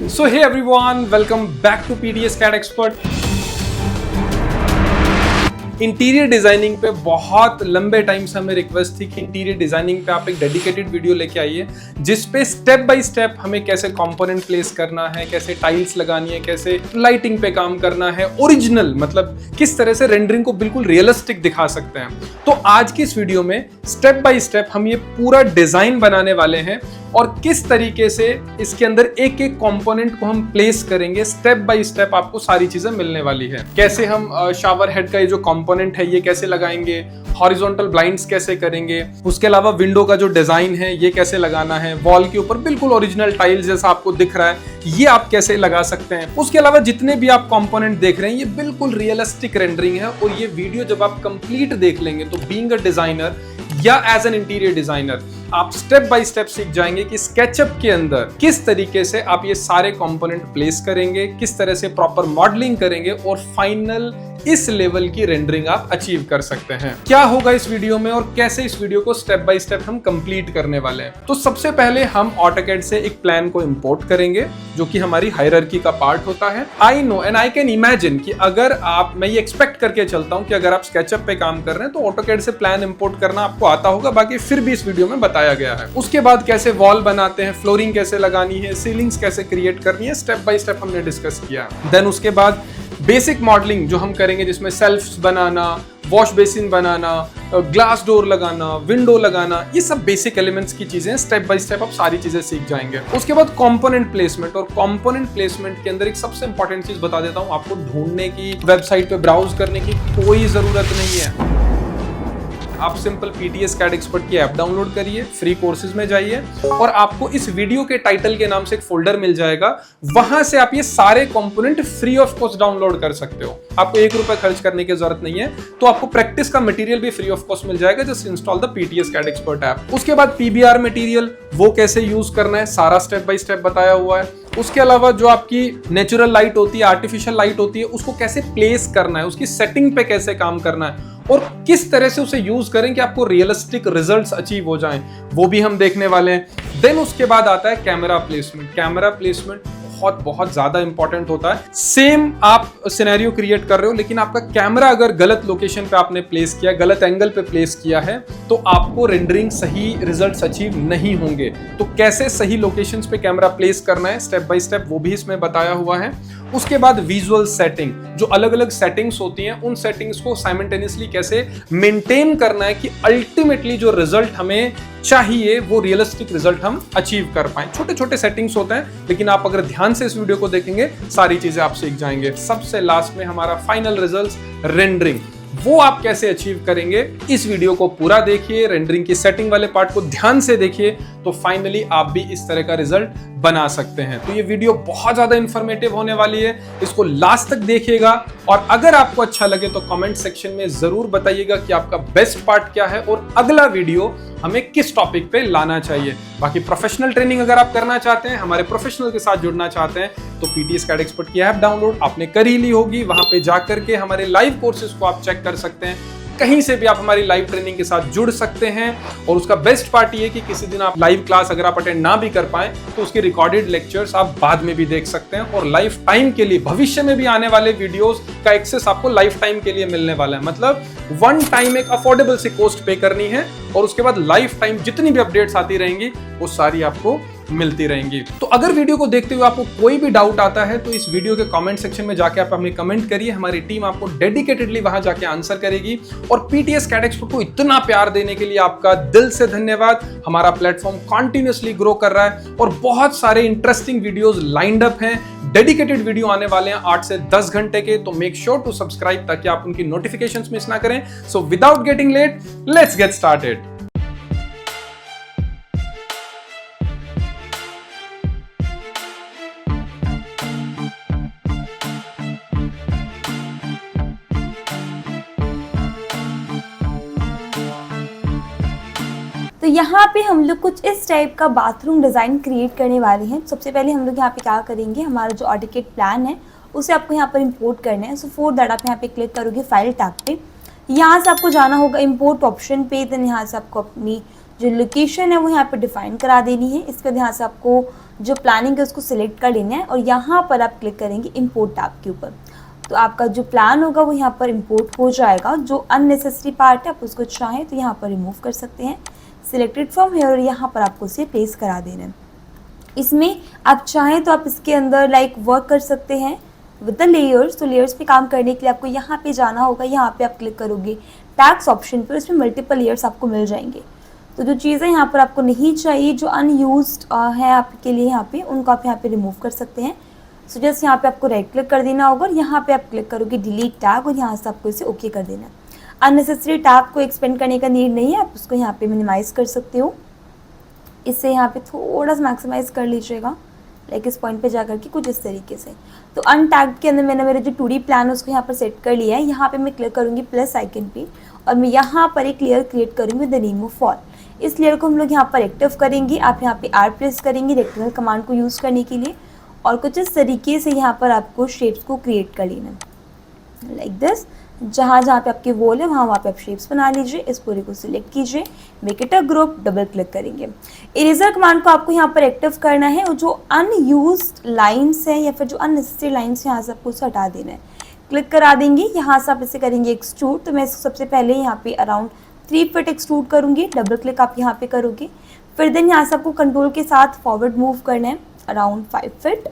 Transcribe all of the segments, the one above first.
So hey everyone, welcome back to PDS CAD Expert। Interior designing पे बहुत लंबे time से हमें रिक्वेस्ट थी कि इंटीरियर डिजाइनिंग पे आप एक डेडिकेटेड वीडियो लेके आइए जिस पे स्टेप बाय स्टेप हमें कैसे कंपोनेंट प्लेस करना है, कैसे टाइल्स लगानी है, कैसे लाइटिंग पे काम करना है, ओरिजिनल मतलब किस तरह से रेंडरिंग को बिल्कुल रियलिस्टिक दिखा सकते हैं। तो आज की इस वीडियो में स्टेप बाय स्टेप हम ये पूरा डिजाइन बनाने वाले हैं और किस तरीके से इसके अंदर एक एक कंपोनेंट को हम प्लेस करेंगे, स्टेप बाय स्टेप आपको सारी चीजें मिलने वाली है। कैसे हम शावर हेड का ये जो कंपोनेंट है ये कैसे लगाएंगे, हॉरिजॉन्टल ब्लाइंड्स कैसे करेंगे, उसके अलावा विंडो का जो डिजाइन है ये कैसे लगाना है, वॉल के ऊपर बिल्कुल ओरिजिनल टाइल्स जैसा आपको दिख रहा है ये आप कैसे लगा सकते हैं। उसके अलावा जितने भी आप कंपोनेंट देख रहे हैं ये बिल्कुल रियलिस्टिक रेंडरिंग है और ये वीडियो जब आप कंप्लीट देख लेंगे तो बीइंग अ डिजाइनर या एज एन इंटीरियर डिजाइनर आप स्टेप बाय स्टेप सीख जाएंगे कि स्केचअप के अंदर किस तरीके से आप ये सारे कंपोनेंट प्लेस करेंगे, किस तरह से प्रॉपर मॉडलिंग करेंगे और फाइनल इस लेवल की रेंडरिंग आप अचीव कर सकते हैं। क्या होगा इस वीडियो में और कैसे इस वीडियो को स्टेप बाय स्टेप हम कंप्लीट करने वाले हैं। तो सबसे पहले हम ऑटोकैड से एक प्लान को इंपोर्ट करेंगे जो कि हमारी हायरार्की का पार्ट होता है। I know and I can imagine कि अगर मैं ये एक्सपेक्ट करके चलता हूं कि अगर आप स्केचअप पे काम कर रहे हैं तो ऑटोकैड से प्लान इंपोर्ट करना आपको आता होगा, बाकी फिर भी इस वीडियो में बताया गया है। उसके बाद कैसे वॉल बनाते हैं, फ्लोरिंग कैसे लगानी है, सीलिंग्स कैसे क्रिएट करनी है, स्टेप बाय स्टेप हमने डिस्कस किया। देन उसके बाद बेसिक मॉडलिंग जो हम करेंगे जिसमें सेल्फ्स बनाना, वॉश बेसिन बनाना, ग्लास डोर लगाना, विंडो लगाना, ये सब बेसिक एलिमेंट्स की चीजें स्टेप बाय स्टेप आप सारी चीजें सीख जाएंगे। उसके बाद कंपोनेंट प्लेसमेंट, और कंपोनेंट प्लेसमेंट के अंदर एक सबसे इंपॉर्टेंट चीज बता देता हूं, आपको ढूंढने की, वेबसाइट पे ब्राउज करने की कोई जरूरत नहीं है। आप सिंपल PDS CAD एक्सपर्ट की ऐप डाउनलोड करिए, फ्री कोर्सेज में जाइए और आपको इस वीडियो के टाइटल के नाम से एक फोल्डर मिल जाएगा। वहां से आप ये सारे component free of cost download कर सकते हो। आपको ₹1 खर्च करने की जरूरत नहीं है, तो आपको प्रैक्टिस का मटेरियल भी फ्री ऑफ कॉस्ट मिल जाएगा। Just install the PDS CAD expert app. उसके बाद PBR मटेरियल वो कैसे यूज करना है सारा स्टेप बाय स्टेप बताया हुआ है। उसके अलावा जो आपकी नेचुरल लाइट होती है, आर्टिफिशियल लाइट होती है, उसको कैसे प्लेस करना है, उसकी सेटिंग पे कैसे काम करना है और किस तरह से उसे यूज करें कि आपको रियलिस्टिक रिजल्ट्स अचीव हो जाएं, वो भी हम देखने वाले हैं। देन उसके बाद आता है कैमरा प्लेसमेंट। कैमरा प्लेसमेंट बहुत ज्यादा इंपॉर्टेंट होता है। सेम आप सिनेरियो क्रिएट कर रहे हो लेकिन आपका कैमरा अगर गलत लोकेशन पे आपने प्लेस किया, गलत एंगल पे प्लेस किया है तो आपको रेंडरिंग सही रिजल्ट्स अचीव नहीं होंगे। तो कैसे सही लोकेशंस पे कैमरा प्लेस करना है स्टेप बाय स्टेप वो भी इसमें बताया हुआ है। उसके बाद विजुअल सेटिंग, जो अलग अलग सेटिंग्स होती हैं उन सेटिंग्स को साइमल्टेनियसली कैसे मेंटेन करना है कि अल्टीमेटली जो रिजल्ट हमें चाहिए वो रियलिस्टिक रिजल्ट हम अचीव कर पाए। छोटे छोटे सेटिंग्स होते हैं लेकिन आप अगर ध्यान से इस वीडियो को देखेंगे सारी चीजें आप सीख जाएंगे। सबसे लास्ट में हमारा फाइनल रिजल्ट रेंडरिंग, वो आप कैसे अचीव करेंगे। इस वीडियो को पूरा देखिए, रेंडरिंग की सेटिंग वाले पार्ट को ध्यान से देखिए तो फाइनली आप भी इस तरह का रिजल्ट बना सकते हैं। तो ये वीडियो बहुत ज्यादा इंफॉर्मेटिव होने वाली है, इसको लास्ट तक देखिएगा और अगर आपको अच्छा लगे तो कमेंट सेक्शन में जरूर बताइएगा कि आपका बेस्ट पार्ट क्या है और अगला वीडियो हमें किस टॉपिक पे लाना चाहिए। बाकी प्रोफेशनल ट्रेनिंग अगर आप करना चाहते हैं, हमारे प्रोफेशनल के साथ जुड़ना चाहते हैं तो PDS CAD एक्सपर्ट की ऐप डाउनलोड आपने कर ही ली होगी। वहां पे जाकर के हमारे लाइव कोर्सेज को आप चेक कर सकते हैं। कहीं से भी आप हमारी लाइव ट्रेनिंग के साथ जुड़ सकते हैं और उसका बेस्ट पार्ट ये कि किसी दिन आप लाइव क्लास अगर आप अटेंड ना भी कर पाए तो उसके रिकॉर्डेड लेक्चर्स आप बाद में भी देख सकते हैं और लाइफ टाइम के लिए भविष्य में भी आने वाले वीडियोस का एक्सेस आपको लाइफ टाइम के लिए मिलने वाला है। मतलब वन टाइम एक अफोर्डेबल सी कॉस्ट पे करनी है और उसके बाद लाइफ टाइम जितनी भी अपडेट्स आती रहेंगी वो सारी आपको मिलती रहेंगी। तो अगर वीडियो को देखते हुए आपको कोई भी डाउट आता है तो इस वीडियो के कमेंट सेक्शन में जाके आप हमें कमेंट करिए, हमारी टीम आपको डेडिकेटेडली वहां जाके आंसर करेगी। और PDS CAD एक्सपर्ट को इतना प्यार देने के लिए आपका दिल से धन्यवाद। हमारा प्लेटफॉर्म कंटिन्यूअसली ग्रो कर रहा है और बहुत सारे इंटरेस्टिंग वीडियोस लाइंड अप हैं। डेडिकेटेड वीडियो आने वाले हैं 8 से 10 घंटे के, तो मेक श्योर टू सब्सक्राइब ताकि आप उनकी नोटिफिकेशंस मिस ना करें। So without getting late, let's get started. तो यहाँ पे हम लोग कुछ इस टाइप का बाथरूम डिज़ाइन क्रिएट करने वाले हैं। सबसे पहले हम लोग यहाँ पे क्या करेंगे, हमारा जो ऑटोकैड प्लान है उसे आपको यहाँ पर इंपोर्ट करना है। सो फॉर दैट आप यहाँ पे क्लिक करोगे फाइल टैब पे, यहाँ से आपको जाना होगा इंपोर्ट ऑप्शन पे। देन यहाँ से आपको अपनी जो लोकेशन है वो यहाँ पे डिफाइन करा देनी है। इसके बाद यहाँ से आपको जो प्लानिंग है उसको सिलेक्ट कर लेना है और यहाँ पर आप क्लिक करेंगे इंपोर्ट टैब के ऊपर। तो आपका जो प्लान होगा वो यहाँ पर इंपोर्ट हो जाएगा। जो अननेसेसरी पार्ट है आप उसको चाहें तो यहाँ पर रिमूव कर सकते हैं, सिलेक्टेड फ्रॉम हेयर, और यहाँ पर आपको उसे प्लेस करा देना है। इसमें आप चाहें तो आप इसके अंदर लाइक वर्क कर सकते हैं विद द लेयर्स। तो लेयर्स पे काम करने के लिए आपको यहाँ पे जाना होगा, यहाँ पे आप क्लिक करोगे टैग्स ऑप्शन पे, उसमें मल्टीपल लेयर्स आपको मिल जाएंगे। तो जो चीज़ें यहाँ पर आपको नहीं चाहिए, जो अनयूज्ड है आपके लिए यहाँ पे, उनको आप यहाँ पे रिमूव कर सकते हैं। सो जस्ट यहाँ पे आपको राइट क्लिक कर देना होगा और यहाँ पे आप क्लिक करोगे डिलीट टैग और यहाँ से आपको इसे ओके कर देना है। अननेसेसरी टैग को एक्सपेंड करने का नीड नहीं है, आप उसको यहाँ पे मिनिमाइज कर सकते हो। इससे यहाँ पे थोड़ा सा मैक्सिमाइज कर लीजिएगा, लाइक इस पॉइंट पे जाकर के कुछ इस तरीके से। तो अनटैग्ड के अंदर मैंने मेरे जो 2D प्लान है उसको यहाँ पर सेट कर लिया है। यहाँ पे मैं क्लिक करूँगी प्लस आइकन पे और मैं यहाँ पर एक लेयर क्रिएट करूँगी with the name of fall. इस लेयर को हम लोग यहाँ पर एक्टिव करेंगे। आप यहाँ पे R प्रेस करेंगे रेक्टेंगल कमांड को यूज़ करने के लिए और कुछ इस तरीके से यहाँ पर आपको शेप्स को क्रिएट कर लेना है, लाइक दिस। जहाँ जहाँ पे आपके वॉल है वहाँ पे आप शेप्स बना लीजिए। इस पूरे को सिलेक्ट कीजिए, make it a group, double click करेंगे। इरेजर कमांड को आपको यहाँ पर एक्टिव करना है और जो अनयूज्ड लाइन्स है या फिर जो अननेसेसरी लाइन्स है यहाँ से आपको उसे हटा देना है। क्लिक करा देंगे, यहाँ से आप इसे करेंगे एक्सट्रूड। तो मैं सबसे पहले यहाँ पे अराउंड 3 फीट एक्सट्रूड करूँगी, डबल क्लिक आप यहाँ पे करोगे। फिर देन यहाँ से आपको कंट्रोल के साथ फॉरवर्ड मूव करना है अराउंड 5 फीट,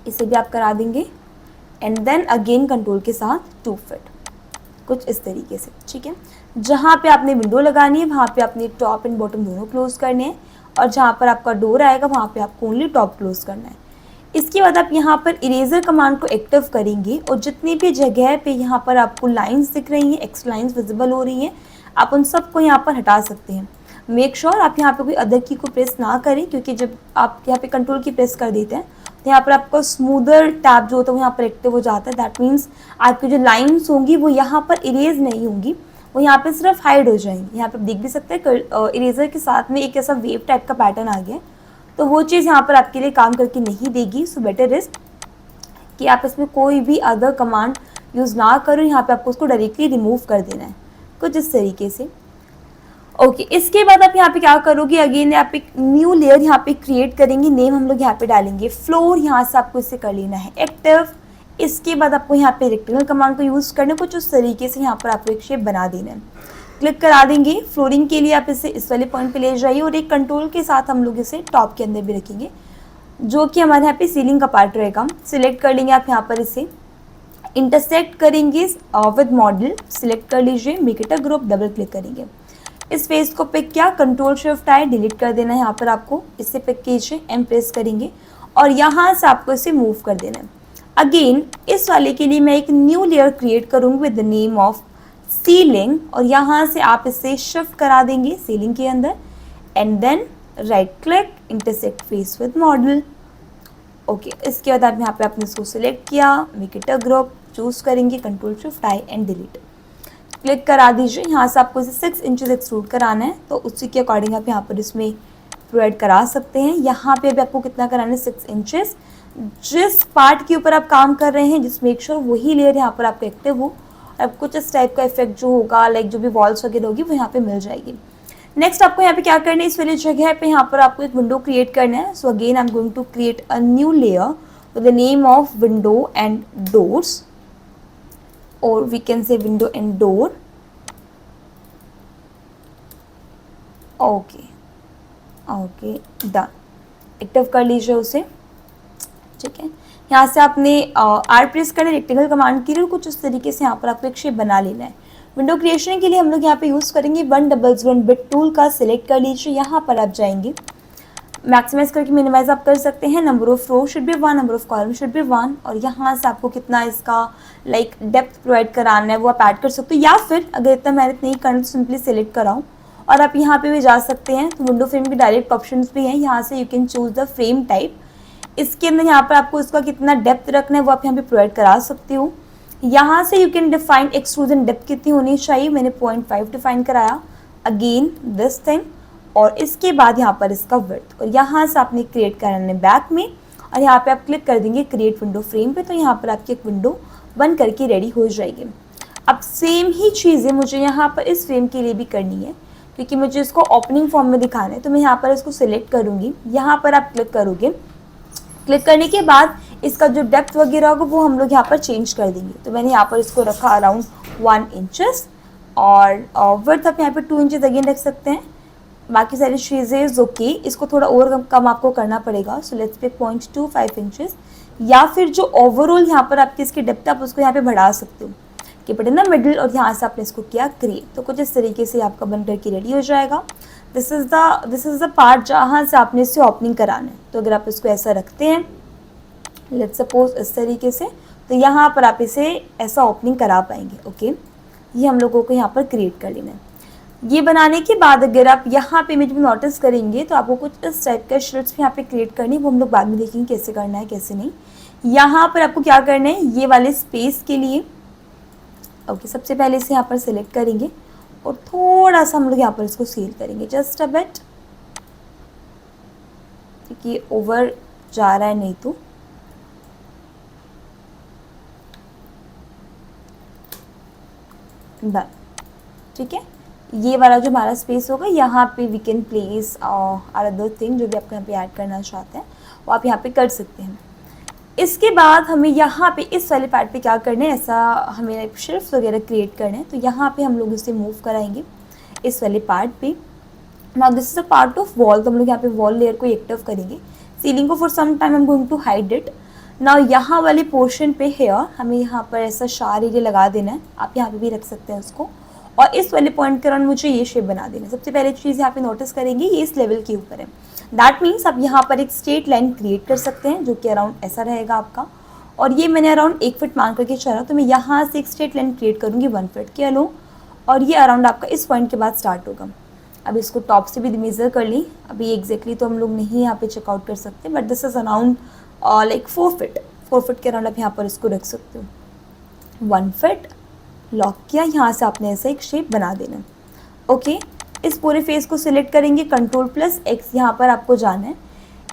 इसे भी आप करा देंगे। एंड देन अगेन कंट्रोल के साथ 2 फीट, कुछ इस तरीके से, ठीक है। जहाँ पे आपने विंडो लगानी है वहाँ पे आपने टॉप एंड बॉटम दोनों क्लोज करने हैं और जहाँ पर आपका डोर आएगा वहाँ पे आपको ओनली टॉप क्लोज करना है। इसके बाद आप यहाँ पर इरेजर कमांड को एक्टिव करेंगे और जितनी भी जगह पे यहाँ पर आपको लाइंस दिख रही हैं, एक्स्ट्रा लाइंस विजिबल हो रही हैं, आप उन सबको यहाँ पर हटा सकते हैं। मेक श्योर आप यहाँ पे कोई अदर की को प्रेस ना करें, क्योंकि जब आप यहाँ पे कंट्रोल की प्रेस कर देते हैं तो यहाँ पर आपका स्मूदर टैब जो होता है वो यहाँ पर एक्टिव हो जाता है। दैट मीन्स आपकी जो लाइन्स होंगी वो यहाँ पर इरेज नहीं होंगी, वो यहाँ पे सिर्फ हाइड हो जाएंगी। यहाँ पे देख भी सकते हैं इरेजर के साथ में एक ऐसा वेव टाइप का पैटर्न आ गया, तो वो चीज़ यहाँ पर आपके लिए काम करके नहीं देगी। सो बेटर इज कि आप इसमें कोई भी अदर कमांड यूज़ ना करो, यहाँ पे आपको उसको डायरेक्टली रिमूव कर देना है, कुछ इस तरीके से। ओके, इसके बाद आप यहाँ पे क्या करोगे, अगेन आप एक न्यू लेयर यहाँ पे क्रिएट करेंगे। नेम हम लोग यहाँ पे डालेंगे फ्लोर, यहाँ से आपको इसे कर लेना है एक्टिव। इसके बाद आपको यहाँ पे रेक्टेंगल कमांड को यूज़ करना है, कुछ उस तरीके से यहाँ पर आपको एक शेप बना देना है। क्लिक करा देंगे। फ्लोरिंग के लिए आप इसे इस वाले पॉइंट पे ले जाइए और एक कंट्रोल के साथ हम लोग इसे टॉप के अंदर भी रखेंगे, जो कि हमारे यहाँ पे सीलिंग का पार्ट रहेगा। सिलेक्ट कर लेंगे आप यहाँ पर, इसे इंटरसेक्ट करेंगे विद मॉडल, सिलेक्ट कर लीजिए, make it a group, double click करेंगे। इस फेस को पिक किया, कंट्रोल शिफ्ट आए, डिलीट कर देना है। यहाँ पर आपको इसे पिक कीजिए, एम प्रेस करेंगे और यहाँ से आपको इसे मूव कर देना है। अगेन इस वाले के लिए मैं एक न्यू लेयर क्रिएट करूँगी with the name of ceiling और यहाँ से आप इसे शिफ्ट करा देंगे सीलिंग के अंदर and then right click, intersect face with model. Okay, इसके बाद आप यहाँ पे आपने इसको सिलेक्ट किया, make it a group, choose करेंगे, control shift I and delete, click करा दीजिए। यहाँ से आपको इसे 6 इंचेस एक्सट्रूड कराना है, तो उसी के अकॉर्डिंग आप यहाँ पर इसमें प्रोवाइड करा सकते हैं। यहाँ पे अभी आपको कितना कराना है, 6 इंचेस। जिस पार्ट के ऊपर आप काम कर रहे हैं, जिस मेक श्योर वही लेयर यहाँ पर आपको एक्टिव हो। अब कुछ इस टाइप का इफेक्ट जो होगा, लाइक जो भी वॉल्स वगैरह होगी वो यहाँ पे मिल जाएगी। नेक्स्ट आपको यहाँ पे क्या करना है, इस वाली जगह पे यहाँ पर आपको एक विंडो क्रिएट करना है। So again I am going to create a new layer with the name of window and doors, और we can say window and door. Okay okay, done, active कर लीजिए उसे, ठीक है। यहाँ से आपने आर प्रेस करना है, रेक्टेंगल कमांड के लिए, कुछ उस तरीके से यहाँ पर आपको एक शेप बना लेना है। विंडो क्रिएशन के लिए हम लोग यहाँ पे यूज़ करेंगे 100 बिट टूल का। सिलेक्ट कर लीजिए, यहाँ पर आप जाएंगे, मैक्सिमाइज करके मिनिमाइज आप कर सकते हैं। Number of row should be 1, number of column should be 1, और यहाँ से आपको कितना इसका लाइक डेप्थ प्रोवाइड कराना है वो आप ऐड कर सकते हो, या फिर अगर इतना मेहनत नहीं करना तो सिंपली सिलेक्ट कराओ और आप यहाँ पे भी जा सकते हैं। तो विंडो फ्रेम के डायरेक्ट ऑप्शंस भी हैं, यहाँ से you can choose the frame type. इसके अंदर यहाँ पर आपको इसका कितना डेप्थ रखना है वो आप यहाँ पे प्रोवाइड करा सकते हो। यहाँ से you can define extrusion depth कितनी होनी चाहिए, मैंने 0.5 डिफाइन कराया, अगेन दिस थिंग, और इसके बाद यहाँ पर इसका विड्थ, और यहाँ से आपने क्रिएट करना है बैक में, और यहाँ पे आप क्लिक कर देंगे क्रिएट विंडो फ्रेम पे, तो यहाँ पर आपकी एक विंडो बन करके रेडी हो जाएगी। अब सेम ही चीज़ें मुझे यहाँ पर इस फ्रेम के लिए भी करनी है। क्योंकि मुझे इसको ओपनिंग फॉर्म में दिखाना है, तो मैं यहाँ पर इसको सिलेक्ट करूँगी। यहाँ पर आप क्लिक करोगे, क्लिक करने के बाद इसका जो डेप्थ वगैरह होगा वो हम लोग यहाँ पर चेंज कर देंगे। तो मैंने यहाँ पर इसको रखा अराउंड 1 इंचेस, और वर्थ आप यहाँ पे 2 इंचेस अगेन रख सकते हैं। बाकी सारी चीज़ें ओके, इसको थोड़ा और कम आपको करना पड़ेगा। सो लेट्स पिक 0.25 इंचेस, या फिर जो ओवरऑल यहाँ पर आपकी इसकी डेप्थ आप उसको यहाँ पे बढ़ा सकते हो, कि बट इन द मिडिल, और यहाँ से आपने इसको किया क्रिएट। तो कुछ इस तरीके से आपका बन करके रेडी हो जाएगा। दिस इज़ द पार्ट जहाँ से आपने इससे ओपनिंग कराना है। तो अगर आप इसको ऐसा रखते हैं, लेट्स सपोज इस तरीके से, तो यहाँ पर आप इसे ऐसा ओपनिंग करा पाएंगे। ओके, ये हम लोगों को यहाँ पर क्रिएट कर लेना है। ये बनाने के बाद अगर आप यहाँ पे इमेज में नोटिस करेंगे तो आपको कुछ इस टाइप का शेड्स भी यहाँ पे क्रिएट करनी है, वो हम लोग बाद में देखेंगे कैसे करना है कैसे नहीं। यहाँ पर आपको क्या करना है, ये वाले स्पेस के लिए ओके, सबसे पहले इसे यहाँ पर सिलेक्ट करेंगे और थोड़ा सा हम लोग यहाँ पर इसको सील करेंगे, जस्ट अ बिट, क्योंकि ओवर जा रहा है नहीं तो। डन, ठीक है। ये वाला जो हमारा स्पेस होगा, यहाँ पे we can place or other thing, जो भी आप यहाँ पे ऐड करना चाहते हैं वो आप यहाँ पे कर सकते हैं। इसके बाद हमें यहाँ पे इस वाले पार्ट पे क्या करना है, ऐसा हमें शेल्फ्स वगैरह क्रिएट करने हैं। तो यहाँ पे हम लोग इसे मूव कराएंगे इस वाले पार्ट पे। Now this is a part of wall, तो हम लोग यहाँ पे वॉल लेयर को एक्टिव करेंगे। सीलिंग को for some time I am going to hide it. Now यहाँ वाले पोर्शन पे हेयर हमें यहाँ पर ऐसा शार एरिया लगा देना है, आप यहाँ पे भी रख सकते हैं उसको। और इस वाले पॉइंट के अराउंड मुझे ये शेप बना देना है। सबसे पहले चीज़ यहाँ पे नोटिस करेंगे, ये इस लेवल के ऊपर है। दैट मीन्स आप यहाँ पर एक स्ट्रेट लाइन क्रिएट कर सकते हैं, जो कि अराउंड ऐसा रहेगा आपका। और ये मैंने अराउंड 1 फीट मान करके चला, तो मैं यहाँ से एक स्ट्रेट लाइन क्रिएट करूँगी 1 फीट के अलो, और ये अराउंड आपका इस पॉइंट के बाद स्टार्ट होगा। अब इसको टॉप से भी मेज़र कर ली, अभी एग्जैक्टली तो हम लोग नहीं यहाँ पे चेकआउट कर सकते, but this is around like 4 feet के अराउंड आप यहाँ पर इसको रख सकते हो। 1 फीट लॉक किया, यहाँ से आपने ऐसा एक शेप बना देना। ओके, इस पूरे फेस को सिलेक्ट करेंगे, Ctrl+X यहाँ पर आपको जाना है।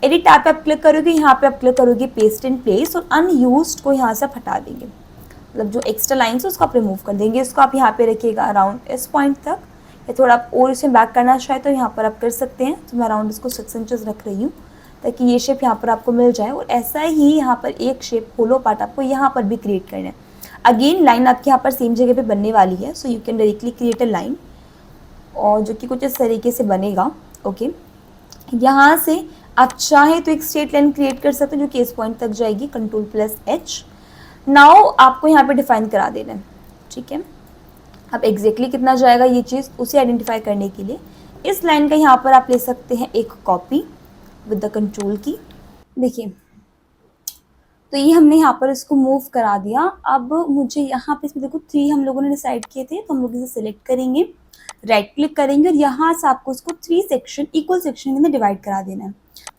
एडिट टैब पे आप क्लिक करोगे, यहाँ पे आप क्लिक करोगे पेस्ट इन प्लेस, और अनयूज्ड को यहाँ से आप हटा देंगे, मतलब जो एक्स्ट्रा लाइन्स है उसको आप रिमूव कर देंगे। इसको आप यहाँ पे रखिएगा अराउंड इस पॉइंट तक, या थोड़ा आप और इसे बैक करना चाहे तो यहाँ पर आप कर सकते हैं। तो मैं अराउंड इसको 6 इंचेस रख रही हूँ, ताकि ये शेप यहाँ पर आपको मिल जाए। और ऐसा ही यहाँ पर एक शेप होलो पार्ट आपको यहाँ पर भी क्रिएट करना है। अगेन लाइन आपके यहाँ पर सेम जगह पे बनने वाली है, so you can directly create a line, और जो कि कुछ इस तरीके से बनेगा। ओके, यहाँ से आप चाहें तो एक स्ट्रेट लाइन क्रिएट कर सकते हैं, जो कि इस पॉइंट तक जाएगी, Ctrl+H। नाउ आपको यहाँ पे डिफाइन करा देना है, ठीक है। अब एग्जैक्टली कितना जाएगा ये चीज़, उसे आइडेंटिफाई करने के लिए इस लाइन का यहाँ पर आप ले सकते हैं एक कॉपी विद द कंट्रोल की। देखिए, तो ये हमने यहाँ पर इसको मूव करा दिया। अब मुझे यहाँ पे इसमें देखो 3 हम लोगों ने डिसाइड किए थे, तो हम लोग इसे सिलेक्ट करेंगे, राइट क्लिक करेंगे, और यहाँ से आपको इसको 3 सेक्शन इक्वल सेक्शन में डिवाइड करा देना है।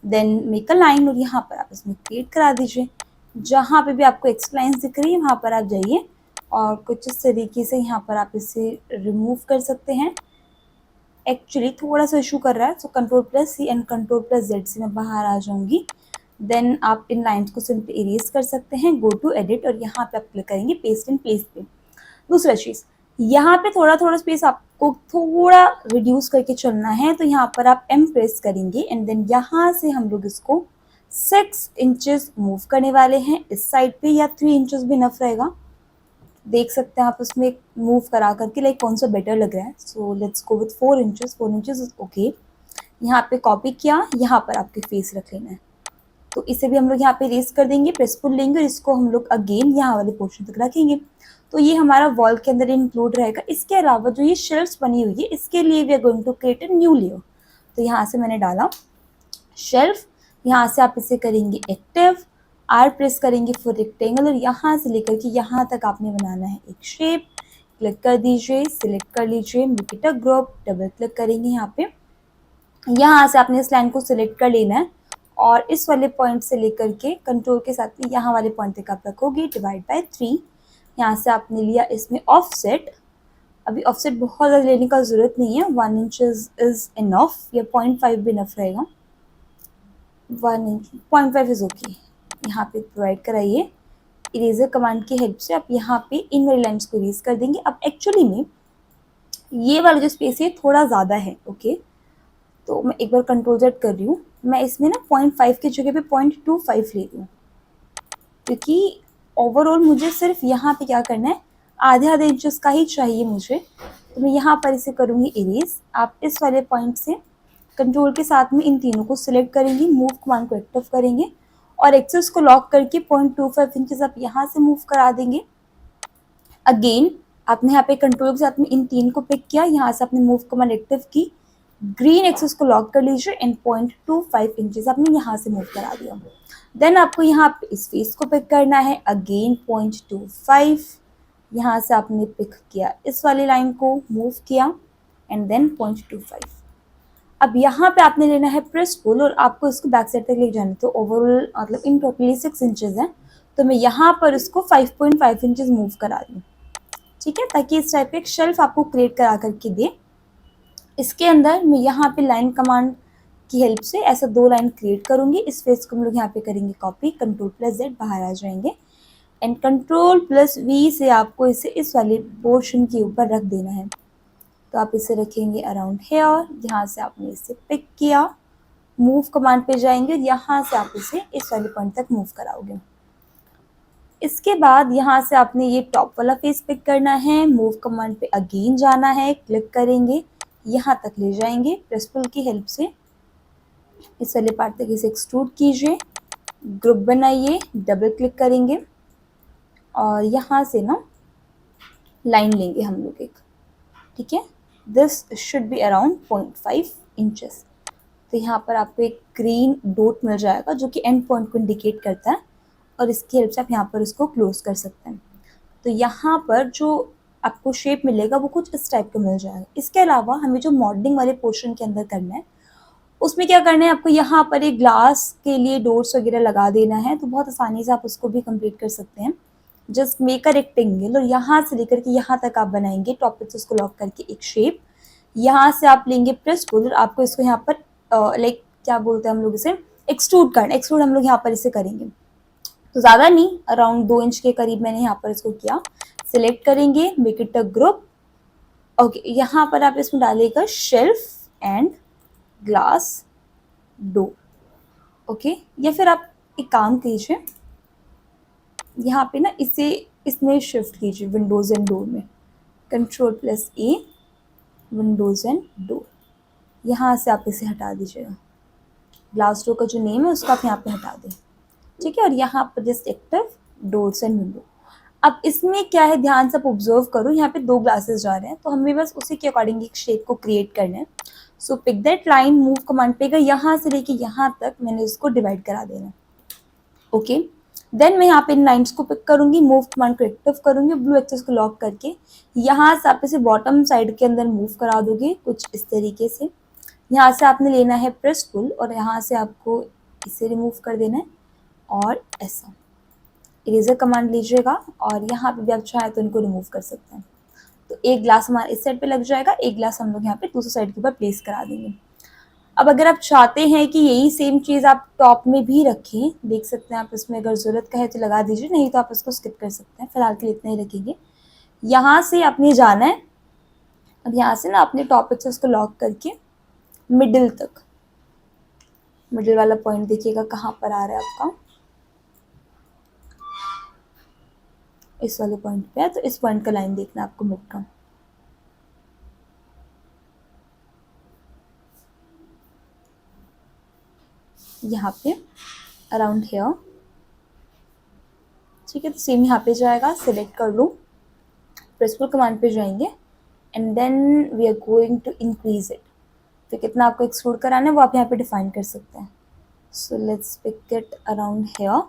देन मेक अ लाइन, और यहाँ पर आप इसमें क्रिएट करा दीजिए। जहाँ पे भी आपको एक्स्ट्रा लाइन्स दिख रही है वहाँ पर आप जाइए, और कुछ इस तरीके से यहाँ पर आप इसे रिमूव कर सकते हैं। एक्चुअली थोड़ा सा इशू कर रहा है, सो Ctrl+C एंड Ctrl+Z से मैं बाहर आ जाऊँगी। देन आप इन लाइन्स को सिंपली इरेज कर सकते हैं, गो टू एडिट, और यहाँ पे आप क्लिक करेंगे पेस्ट इन प्लेस पे। दूसरा चीज़, यहाँ पे थोड़ा स्पेस आपको थोड़ा रिड्यूस करके चलना है, तो यहाँ पर आप M प्रेस करेंगे, एंड देन यहाँ से हम लोग इसको 6 इंचेस मूव करने वाले हैं इस साइड पे, या 3 इंचेस भी इनफ रहेगा। देख सकते हैं आप उसमें मूव करा करके लाइक कौन सा बेटर लग रहा है। So let's go with 4 inches. 4 inches is okay. यहाँ पे कॉपी किया, यहाँ पर आपके फेस रख लेना है, तो इसे भी हम लोग यहाँ पे रेस कर देंगे, प्रेस पुल लेंगे, और इसको हम लोग अगेन यहाँ वाले पोर्शन तक रखेंगे। तो ये हमारा वॉल के अंदर इंक्लूड रहेगा। इसके अलावा जो ये शेल्फ्स बनी हुई है, इसके लिए we are going to create a new layer. तो यहाँ से मैंने डाला शेल्फ, यहाँ से आप इसे करेंगे एक्टिव, R प्रेस करेंगे फॉर रेक्टेंगल, और यहाँ से लेकर के यहाँ तक आपने बनाना है एक शेप। क्लिक कर दीजिए, सिलेक्ट कर लीजिए, make it a group, double click करेंगे यहाँ पे। यहाँ से आपने इस लाइन को सिलेक्ट कर लेना है, और इस वाले पॉइंट से लेकर के कंट्रोल के साथ में यहाँ वाले पॉइंट तक आप रखोगे, डिवाइड बाय 3। यहाँ से आपने लिया इसमें ऑफसेट। अभी ऑफसेट बहुत ज़्यादा लेने का ज़रूरत नहीं है, 1 इंच इज़ इनफ, या 0.5 भी इनफ रहेगा। 1 इंच 0.5 इज़ ओके। यहाँ पे प्रोवाइड कराइए। इरेजर कमांड की हेल्प से आप यहाँ पे इन वाली लाइन्स को इरेज कर देंगे। अब एक्चुअली में ये वाला जो स्पेस है थोड़ा ज़्यादा है, ओके। तो मैं एक बार कंट्रोल Z कर रही हूँ, मैं इसमें ना 0.5 की जगह पे 0.25 ले रही हूँ, क्योंकि ओवरऑल मुझे सिर्फ यहाँ पे क्या करना है, आधे आधे इंचेस का ही चाहिए मुझे। तो मैं यहाँ पर इसे करूँगी इरेज। आप इस वाले पॉइंट से कंट्रोल के साथ में इन तीनों को सिलेक्ट करेंगे, मूव कमांड को एक्टिव करेंगे और एक्सेस को लॉक करके 0.25 इंचेस आप यहाँ से मूव करा देंगे। अगेन आपने यहाँ पे कंट्रोल के साथ में इन तीन को पिक किया, यहाँ से आपने मूव कमांड एक्टिव की, ग्रीन एक्सेस को लॉक कर लीजिए एंड 0.25 इंचेस आपने यहाँ से मूव करा दिया। देन आपको यहाँ पे इस फेस को पिक करना है, अगेन 0.25 यहाँ से आपने पिक किया, इस वाली लाइन को मूव किया एंड देन 0.25। अब यहाँ पे आपने लेना है प्रेस पुल और आपको इसको बैक साइड तक ले जाना है। तो ओवरऑल मतलब इन टोटली 6 इंचेस है, तो मैं यहाँ पर इसको 5.5 इंचेस मूव करा रही हूँ, ठीक है, ताकि इस टाइप का एक शेल्फ आपको क्रिएट करा करके दे। इसके अंदर मैं यहाँ पे लाइन कमांड की हेल्प से ऐसा 2 लाइन क्रिएट करूँगी। इस फेस को हम लोग यहाँ पे करेंगे कॉपी, कंट्रोल+Z बाहर आ जाएंगे एंड कंट्रोल+V से आपको इसे इस वाले पोर्शन के ऊपर रख देना है। तो आप इसे रखेंगे अराउंड हेयर, यहाँ से आपने इसे पिक किया, मूव कमांड पे जाएंगे और यहाँ से आप इसे इस वाले पॉइंट तक मूव कराओगे। इसके बाद यहाँ से आपने ये टॉप वाला फेस पिक करना है, मूव कमांड पे अगेन जाना है, क्लिक करेंगे, यहाँ तक ले जाएंगे, प्रेस पुल की हेल्प से इस वाले पार्ट तक इसे एक्सट्रूड कीजिए, ग्रुप बनाइए, डबल क्लिक करेंगे और यहाँ से ना लाइन लेंगे हम लोग एक, ठीक है। This should be around 0.5 inches. तो यहाँ पर आपको एक ग्रीन डॉट मिल जाएगा जो कि एंड पॉइंट को इंडिकेट करता है और इसकी हेल्प से आप यहाँ पर इसको क्लोज कर सकते हैं। तो यहाँ पर जो आपको शेप मिलेगा वो कुछ इस टाइप का मिल जाएगा। इसके अलावा हमें जो मॉडलिंग वाले पोर्शन के अंदर करना है, उसमें क्या करना है, आपको यहाँ पर एक ग्लास के लिए डोर्स वगैरह लगा देना है। तो बहुत आसानी से आप उसको भी कंप्लीट कर सकते हैं। जस्ट मेक अ रेक्टेंगल और यहाँ से लेकर के यहाँ तक आप बनाएंगे, टॉप पे उसको लॉक करके एक शेप। यहाँ से आप लेंगे प्रेस पुल और आपको इसको यहाँ पर लाइक क्या बोलते हैं हम लोग इसे, एक्सट्रूड करना। एक्सट्रूड हम लोग यहाँ पर इसे करेंगे, तो ज़्यादा नहीं, अराउंड 2 इंच के करीब मैंने यहाँ पर इसको किया। सिलेक्ट करेंगे, make it a group, okay. यहाँ पर आप इसमें डालेगा shelf and glass door, okay. या फिर आप एक काम कीजिए, यहाँ पे ना इसे इसमें शिफ्ट कीजिए विंडोज़ एंड डोर में, कंट्रोल+A, विंडोज़ एंड डोर। यहाँ से आप इसे हटा दीजिएगा, ग्लास डोर का जो नेम है उसको आप यहाँ पे हटा दें, ठीक है। और यहाँ पर just active doors and window. अब इसमें क्या है, ध्यान से आप ऑब्जर्व करो, यहाँ पे 2 ग्लासेस जा रहे हैं, तो हमें बस उसी के अकॉर्डिंग एक शेप को क्रिएट करना है। So pick that line, move command पे गए, यहाँ से लेके यहाँ तक मैंने इसको डिवाइड करा देना, ओके। देन मैं यहाँ पे इन लाइन्स को पिक करूँगी, मूव कमांड को एक्टिव करूँगी, ब्लू एक्सेस को लॉक करके यहाँ से आप इसे बॉटम साइड के अंदर मूव करा दोगे कुछ इस तरीके से। यहाँ से आपने लेना है प्रेस पुल और यहाँ से आपको इसे रिमूव कर देना है और ऐसा इरेजर कमांड लीजिएगा और यहाँ पे भी आप चाहे तो इनको रिमूव कर सकते हैं। तो एक ग्लास हमारा इस साइड पे लग जाएगा, एक ग्लास हम लोग यहाँ पे दूसरी साइड के ऊपर प्लेस करा देंगे। अब अगर आप चाहते हैं कि यही सेम चीज़ आप टॉप में भी रखें, देख सकते हैं आप, इसमें अगर ज़रूरत का है तो लगा दीजिए, नहीं तो आप इसको स्किप कर सकते हैं। फिलहाल के लिए इतना ही रखेंगे। यहाँ से आपने जाना है, अब यहाँ से ना अपने टॉप एक्सेस को लॉक करके मिडिल तक, मिडिल वाला पॉइंट देखिएगा कहाँ पर आ रहा है आपका, इस वाले पॉइंट पे है। तो इस पॉइंट का लाइन देखना है आपको मिड का, यहाँ पे अराउंड हेयर, ठीक है। तो सेम यहाँ पे जाएगा, सिलेक्ट कर लूँ, प्रेस पुल कमांड पे जाएंगे and then we are going to increase it. तो कितना आपको एक्सट्रूड कराना है वो आप यहाँ पे डिफाइन कर सकते हैं। So let's pick it around here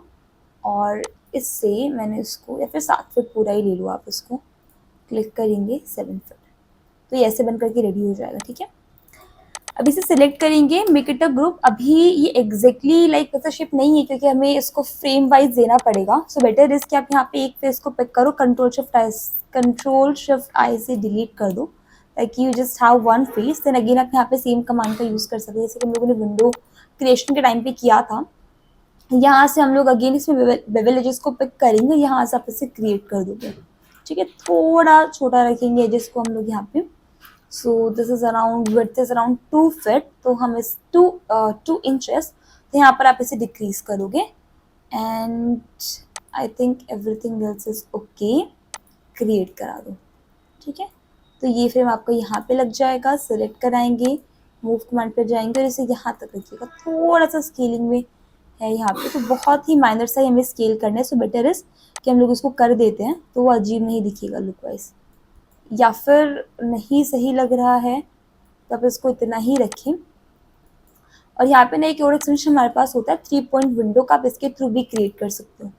और इससे मैंने इसको, या फिर 7 फुट पूरा ही ले लो आप इसको, क्लिक करेंगे 7 फुट। तो ये ऐसे बन करके रेडी हो जाएगा, ठीक है। अब इसे सिलेक्ट करेंगे, मेक इट अ ग्रुप। अभी ये एग्जैक्टली लाइक वैसा शेप नहीं है क्योंकि हमें इसको फ्रेम वाइज देना पड़ेगा। सो बेटर इज कि आप यहाँ पे एक फेस को पिक करो, कंट्रोल शिफ्ट आई से डिलीट कर दो ताकि you just have one face. Then again आप यहाँ पे सेम कमांड का यूज़ कर सकते हैं जैसे कि हम लोगों ने विंडो क्रिएशन के टाइम पे किया था। यहाँ से हम लोग अगेन इसमें बेवल एजेस को पिक करेंगे, यहाँ से आप इसे क्रिएट कर दोगे, ठीक है। थोड़ा छोटा रखेंगे एजेस को हम लोग यहाँ पे so this is around, width is around 2 feet, तो हम इस 2 इंचेस, तो यहाँ पर आप इसे डिक्रीज करोगे and I think everything else is okay, create करा दो, ठीक है। तो ये फ्रेम आपको यहाँ पे लग जाएगा, सेलेक्ट कराएंगे, मूव कमांड पर जाएंगे और इसे यहाँ तक रखिएगा, थोड़ा सा स्केलिंग में है यहाँ पे, तो बहुत ही माइनर सा ही हमें स्केल करना है। सो बेटर इज कि हम लोग इसको कर देते हैं तो वो अजीब नहीं दिखेगा लुक वाइज, या फिर नहीं सही लग रहा है तो आप इसको इतना ही रखें। और यहाँ पे ना एक और एक्सटेंशन हमारे पास होता है 3 पॉइंट विंडो का, आप इसके थ्रू भी क्रिएट कर सकते हो।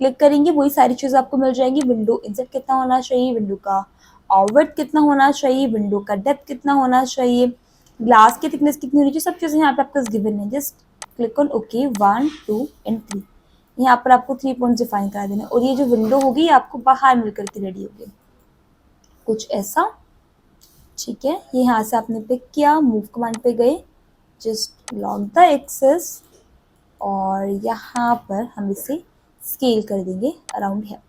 क्लिक करेंगे वही सारी चीज़ आपको मिल जाएंगी, विंडो इंसर्ट कितना होना चाहिए, विंडो का विड्थ कितना होना चाहिए, विंडो का डेप्थ कितना होना चाहिए, ग्लास की थिकनेस कितनी होनी चाहिए, सब चीज़ें यहाँ पे आपको गिवन है। Just click on okay, 1 2 and 3, यहाँ पर आपको 3 पॉइंट डिफाइन करा देना। और ये जो विंडो होगी आपको बाहर मिल करके रेडी होगी, कुछ ऐसा, ठीक है। ये यहाँ से आपने पिक किया, मूव कमांड पे गए, जस्ट लॉक द एक्सेस और यहाँ पर हम इसे स्केल कर देंगे अराउंड है,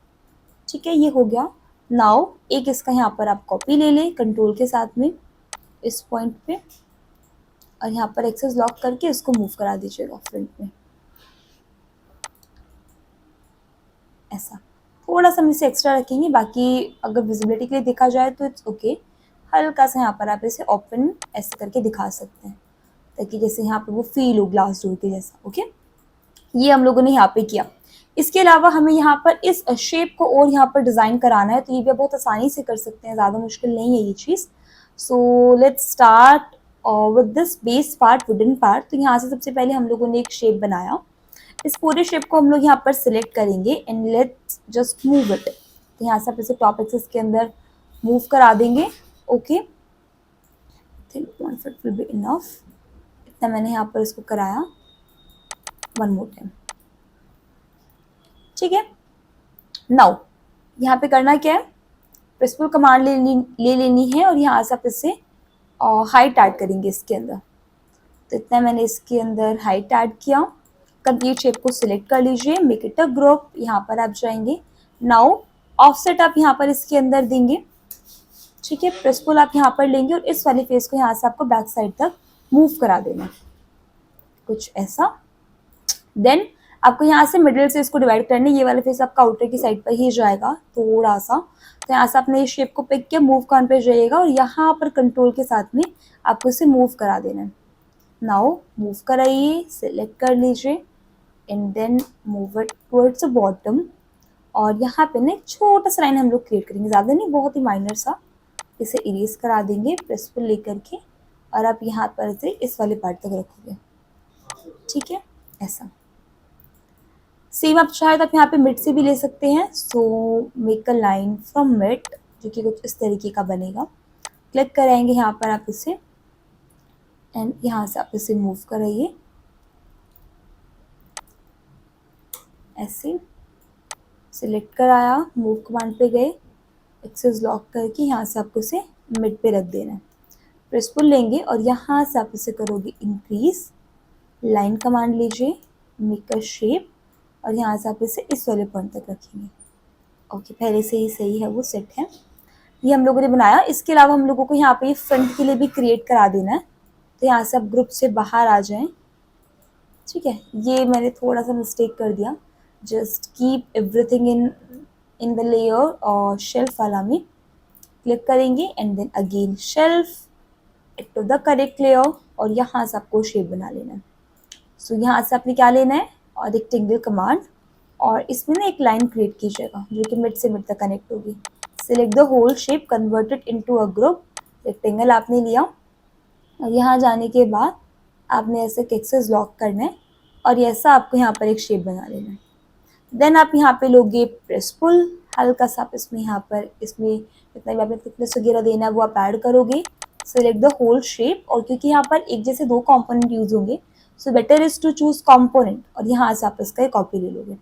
ठीक है। ये हो गया। नाउ एक इसका यहाँ पर आप कॉपी ले लें कंट्रोल के साथ में इस पॉइंट पे, और यहाँ पर एक्सेस लॉक करके इसको मूव करा दीजिएगा फ्रंट में, ऐसा। थोड़ा सा हम इसे एक्स्ट्रा रखेंगे, बाकी अगर विजिबिलिटी के लिए देखा जाए तो इट्स ओके। हल्का सा यहाँ पर आप इसे ओपन ऐसे करके दिखा सकते हैं ताकि जैसे यहाँ पे वो फील हो ग्लास डोर के जैसा, ओके। ये हम लोगों ने यहाँ पे किया। इसके अलावा हमें यहाँ पर इस शेप को और यहाँ पर डिज़ाइन कराना है, तो ये भी बहुत आसानी से कर सकते हैं, ज़्यादा मुश्किल नहीं है ये चीज़। So let's start with this base part, wooden part. तो यहाँ से सबसे पहले हम लोगों ने एक शेप बनाया, इस पूरे शेप को हम लोग यहाँ पर सिलेक्ट करेंगे and let's just move it. तो यहाँ से आप इसे टॉप एक्सिस के अंदर मूव करा देंगे, okay. Think 1 feet will be enough, इतना मैंने यहाँ पर इसको कराया। 1 मोर टाइम, ठीक है। नाउ यहाँ पे करना क्या है, प्रेसफुल कमांड ले लेनी है और यहाँ से आप इससे हाइट ऐड करेंगे इसके अंदर। तो इतना मैंने इसके अंदर हाइट ऐड किया। कंप्लीट शेप को सिलेक्ट कर लीजिए, मेक इट अ ग्रुप, यहाँ पर आप जाएंगे। नाउ ऑफसेट आप यहाँ पर इसके अंदर देंगे, ठीक है। प्रेसफुल आप यहाँ पर लेंगे और इस वाले फेस को यहाँ से आपको बैक साइड तक मूव करा देना, कुछ ऐसा। देन आपको यहाँ से मिडिल से इसको डिवाइड करना है, ये वाला फेस आपका आउटर की साइड पर ही जाएगा थोड़ा सा। तो यहाँ से आपने इस शेप को पिक किया, मूव कॉन पे जाइएगा और यहाँ पर कंट्रोल के साथ में आपको इसे मूव करा देना है। नाउ मूव कराइए, सिलेक्ट कर लीजिए and then move it towards the bottom. और यहाँ पे ना एक छोटा सा लाइन हम लोग क्रिएट करेंगे, ज़्यादा नहीं, बहुत ही माइनर सा। इसे इरेज करा देंगे प्रेसफुल लेकर के, और आप यहाँ पर से इस वाले पार्ट तक रखोगे, ठीक है, ऐसा। सेम आप चाहे तो आप यहाँ पे मिड से भी ले सकते हैं। सो make a line from mid, जो कि कुछ इस तरीके का बनेगा। क्लिक कराएंगे यहाँ पर आप इसे एंड यहाँ से आप इसे मूव कराइए ऐसे, सिलेक्ट कराया, मूव कमांड पे गए, एक्सेस लॉक करके यहाँ से आपको इसे मिड पे रख देना है। प्रेसफुल लेंगे और यहाँ से आप इसे करोगे इंक्रीज, लाइन कमांड लीजिए, मेक अ शेप, और यहाँ से आप इसे इस वाले पॉइंट तक रखेंगे, ओके। पहले से ही सही है, वो सेट है, ये हम लोगों ने बनाया। इसके अलावा हम लोगों को यहाँ पे फ्रंट के लिए भी क्रिएट करा देना है। तो यहाँ से आप ग्रुप से बाहर आ जाएं, ठीक है। ये मैंने थोड़ा सा मिस्टेक कर दिया, just keep everything in the layer और शेल्फ वाला में क्लिक करेंगे and then again shelf to the correct layer, और यहाँ से आपको शेप बना लेना है। सो यहाँ से आपने क्या लेना है, और रेक्टेंगल कमांड, और इसमें ना एक लाइन क्रिएट कीजिएगा जो कि मिड से मिड तक कनेक्ट होगी। Select the whole shape, convert it into a group, rectangle आपने लिया, और यहाँ जाने के बाद आपने ऐसे एक्सेस लॉक करना है और ऐसा आपको यहाँ पर एक शेप बना लेना है। देन आप यहाँ पे लोगे प्रेसफुल, हल्का सा आप इसमें यहाँ पर इसमें जितना भी आपने थिकनेस वगैरह देना है वो आप ऐड करोगे। सिलेक्ट द होल शेप, और क्योंकि यहाँ पर एक जैसे 2 कंपोनेंट यूज होंगे, so better is to choose component, और यहाँ से आप इसका एक कॉपी ले लोगे,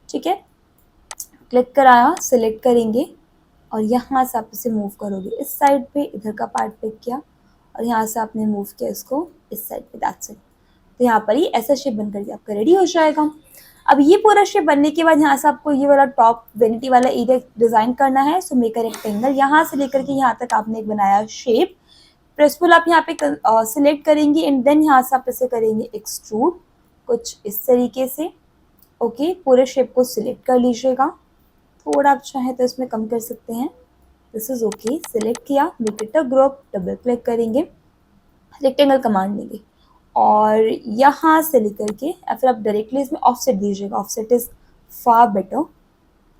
ठीक है। क्लिक कराया, सिलेक्ट करेंगे और यहाँ से आप इसे मूव करोगे इस साइड पे, इधर का पार्ट पिक किया और यहाँ से आपने मूव किया इसको इस साइड पे, दैट्स इट। तो यहाँ पर ही ऐसा शेप बनकर के आपका रेडी हो जाएगा। अब ये पूरा शेप बनने के बाद यहाँ से आपको ये वाला टॉप वेनिटी वाला एरिया डिजाइन करना है। सो मेक अ रेक्टेंगल, यहाँ से लेकर के यहाँ तक आपने एक बनाया शेप, प्रेस पुल आप यहाँ पे सिलेक्ट करेंगे एंड देन यहाँ से आप इसे करेंगे एक्सट्रूड कुछ इस तरीके से। ओके, पूरे शेप को सिलेक्ट कर लीजिएगा, थोड़ा आप चाहें तो इसमें कम कर सकते हैं। दिस इज ओके, सिलेक्ट किया, make it a group, double click करेंगे, रेक्टेंगल कमांड लेंगे और यहाँ से लेकर के या फिर आप डायरेक्टली इसमें ऑफसेट दीजिएगा, ऑफसेट इज फार बेटर।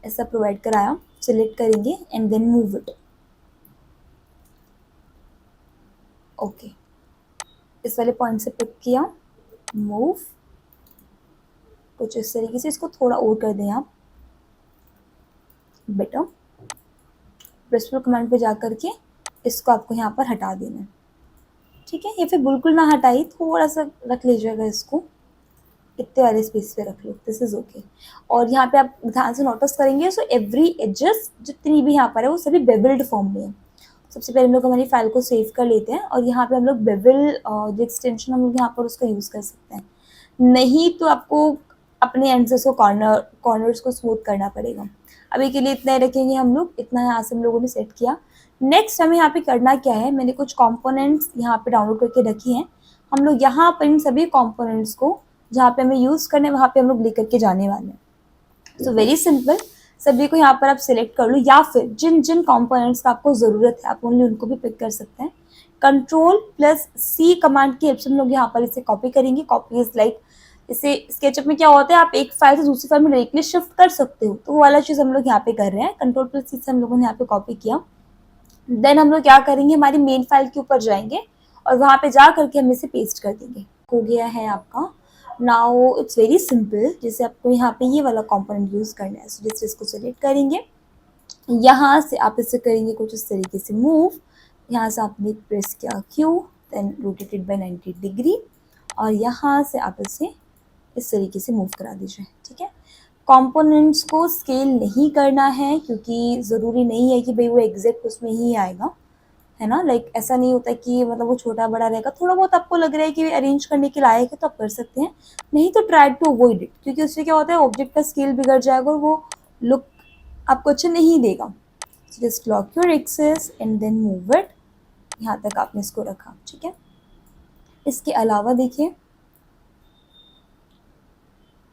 ऐसा प्रोवाइड कराया, सिलेक्ट करेंगे and then move it. Okay, इस वाले पॉइंट से पिक किया, मूव कुछ इस तरीके से, इसको थोड़ा और कर दें आप, बेटर। प्रेस कमांड पे जा करके इसको आपको यहाँ पर हटा देना है, ठीक है। या फिर बिल्कुल ना हटाइए, थोड़ा सा रख लीजिएगा इसको, इतने वाले स्पेस पे रख लो, दिस इज ओके। और यहाँ पे आप ध्यान से नोटिस करेंगे सो एवरी एजेस जितनी भी यहाँ पर है वो सभी बेवल्ड फॉर्म में है। सबसे पहले हम लोग हमारी फाइल को सेव कर लेते हैं और यहाँ पे हम लोग बेवल जो एक्सटेंशन हम लोग यहाँ पर उसका यूज़ कर सकते हैं, नहीं तो आपको अपने एंड से उसको कॉर्नर्स को स्मूथ करना पड़ेगा। अभी के लिए इतना ही रखेंगे हम लोग, इतना यहाँ से हम लोगों ने सेट किया। नेक्स्ट हमें यहाँ पे करना क्या है, मैंने कुछ कंपोनेंट्स यहाँ पे डाउनलोड करके रखी हैं। हम लोग यहाँ पर इन सभी कंपोनेंट्स को जहाँ पे हमें यूज़ करना है वहाँ पे हम लोग लेकर के जाने वाले हैं। सो वेरी सिंपल, सभी को यहाँ पर आप सिलेक्ट कर लो या फिर जिन जिन कंपोनेंट्स का आपको ज़रूरत है आप ओनली उनको भी पिक कर सकते हैं। Ctrl+C कमांड की हेल्प से हम लोग यहाँ पर इसे कॉपी करेंगे। कॉपी इज लाइक, इसे स्केचअप में क्या होता है, आप एक फाइल से दूसरी फाइल में डायरेक्टली शिफ्ट कर सकते हो, तो वो वाला चीज़ हम लोग यहाँ पे कर रहे हैं। Ctrl+C से हम लोगों ने यहाँ पे कॉपी किया, देन हम लोग क्या करेंगे, हमारी मेन फाइल के ऊपर जाएंगे और वहाँ पे जा करके हम इसे पेस्ट कर देंगे। हो गया है आपका। नाउ इट्स वेरी सिंपल, जैसे आपको यहाँ पे ये वाला कंपोनेंट यूज़ करना है, so जैसे इसको सेलेक्ट करेंगे, यहाँ से आप इसे करेंगे कुछ इस तरीके से मूव, यहाँ से आपने प्रेस किया Q, then rotated by 90 degree और यहाँ से आप इसे इस तरीके से मूव करा दीजिए, ठीक है। कंपोनेंट्स को स्केल नहीं करना है क्योंकि ज़रूरी नहीं है कि भाई वो एग्जैक्ट उसमें ही आएगा, है ना। लाइक ऐसा नहीं होता कि मतलब वो छोटा बड़ा रहेगा, थोड़ा बहुत आपको लग रहा है कि अरेंज करने के लायक है तो आप कर सकते हैं, नहीं तो ट्राई टू अवॉइड इट, क्योंकि उससे क्या होता है ऑब्जेक्ट का स्केल बिगड़ जाएगा और वो लुक आपको अच्छा नहीं देगा। Just lock your axis and then move it, यहाँ तक आपने इसको रखा, ठीक है। इसके अलावा देखिए,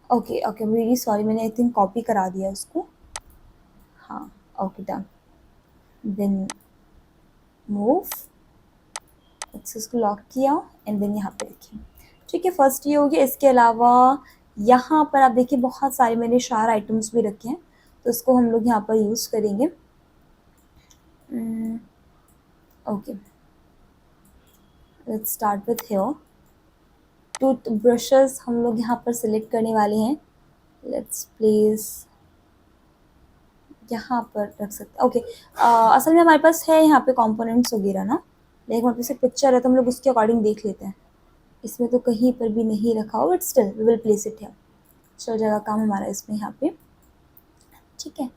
ओके ओके वेरी सॉरी, मैंने आई थिंक कॉपी करा दिया उसको, हाँ okay done. Then move, axis को लॉक किया एंड देन यहाँ पे रखिए, ठीक है। फर्स्ट ये हो गया। इसके अलावा यहाँ पर आप देखिए बहुत सारे मैंने शार आइटम्स भी रखे हैं, तो इसको हम लोग यहाँ पर यूज़ करेंगे। Okay, let's start with here. Tooth brushes हम लोग यहाँ पर सिलेक्ट करने वाले हैं, लेट्स प्लेस यहाँ पर रख सकते हैं। ओके, असल में हमारे पास है यहाँ पे कंपोनेंट्स वगैरह ना, लेकिन हमारे पास एक पिक्चर है तो हम लोग उसके अकॉर्डिंग देख लेते हैं। इसमें तो कहीं पर भी नहीं रखा हो, but still we will place it है, चल जाएगा काम हमारा इसमें यहाँ पे, ठीक है।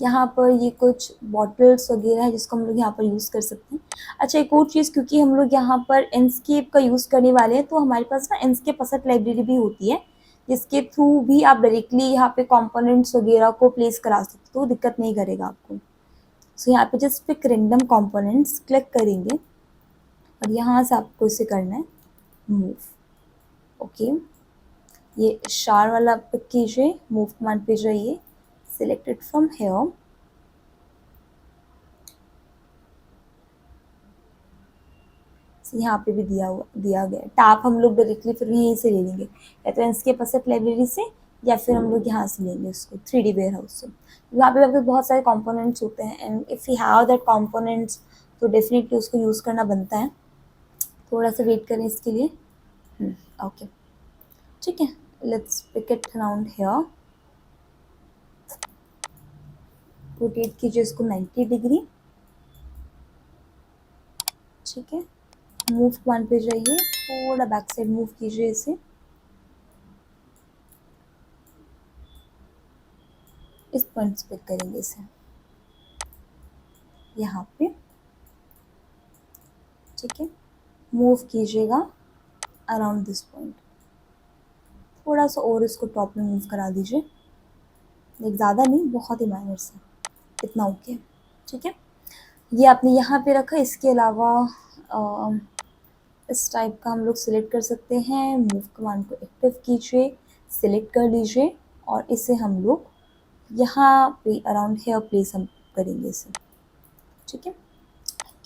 यहाँ पर ये कुछ बॉटल्स वगैरह है जिसको हम लोग यहाँ पर यूज़ कर सकते हैं। अच्छा, एक और चीज़, क्योंकि हम लोग यहाँ पर एंडस्केप का यूज़ करने वाले हैं तो हमारे पास ना एंडस्केप असट लाइब्रेरी भी होती है, जिसके थ्रू भी आप डायरेक्टली यहाँ पे कंपोनेंट्स वगैरह को प्लेस करा सकते हो, तो दिक्कत नहीं करेगा आपको। सो यहाँ पे just pick random components click करेंगे और यहाँ से आपको इसे करना है मूव। ओके, ये शार वाला पिक कीजिए, मूव कमांड पे जाइए, सिलेक्टेड फ्रॉम हेयर, यहाँ पे भी दिया गया टैप हम लोग डायरेक्टली फिर यहीं से ले लेंगे, या तो एंडस्केप असट लाइब्रेरी से या फिर हम लोग यहाँ से लेंगे उसको 3D वेयरहाउस से। यहाँ पे आपके बहुत सारे कंपोनेंट्स होते हैं and if you have that components तो डेफिनेटली उसको यूज़ करना बनता है। थोड़ा सा वेट करें इसके लिए। ओके, ठीक है, let's pick it around here, rotate कीजिए इसको 90 डिग्री, ठीक है। मूव कमांड पे जाइए, थोड़ा बैक साइड मूव कीजिए इसे, इस पॉइंट पे पिक करेंगे इसे यहाँ पे, ठीक है। मूव कीजिएगा अराउंड दिस पॉइंट, थोड़ा सा और इसको टॉप में मूव करा दीजिए, एक ज़्यादा नहीं, बहुत ही माइनर सा, इतना ओके, ठीक है। ये आपने यहाँ पे रखा। इसके अलावा इस टाइप का हम लोग सिलेक्ट कर सकते हैं। मूव कमांड को एक्टिव कीजिए, सिलेक्ट कर लीजिए और इसे हम लोग यहाँ पे अराउंड हेयर प्लेस हम करेंगे इसे। ठीक है,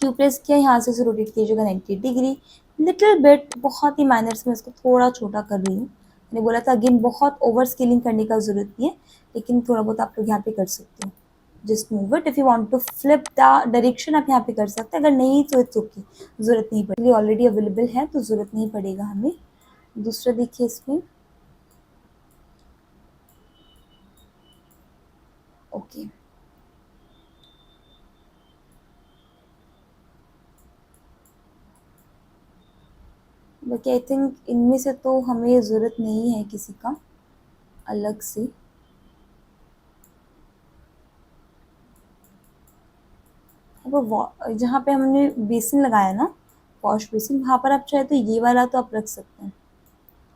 क्यू प्रेस किया, यहाँ से इसे रोटेट कीजिएगा 90 डिग्री। लिटिल बिट, बहुत ही माइनर से मैं इसको थोड़ा छोटा कर रही हूँ। मैंने बोला था अगेन बहुत ओवर स्केलिंग करने का ज़रूरत नहीं है, लेकिन थोड़ा बहुत आप लोग यहाँ पे कर सकते हो। Just move it, if you want to flip the direction आप यहाँ पे कर सकते हैं, अगर नहीं तो इट्स ओके, ज़रूरत नहीं पड़ेगी, ऑलरेडी अवेलेबल है तो ज़रूरत नहीं पड़ेगा हमें। दूसरा देखिए इसमें, ओके बाकी आई थिंक इनमें से तो हमें ज़रूरत नहीं है किसी का अलग से। वो जहाँ पे हमने बेसिन लगाया ना, वॉश बेसिन, वहाँ पर आप चाहे तो ये वाला तो आप रख सकते हैं,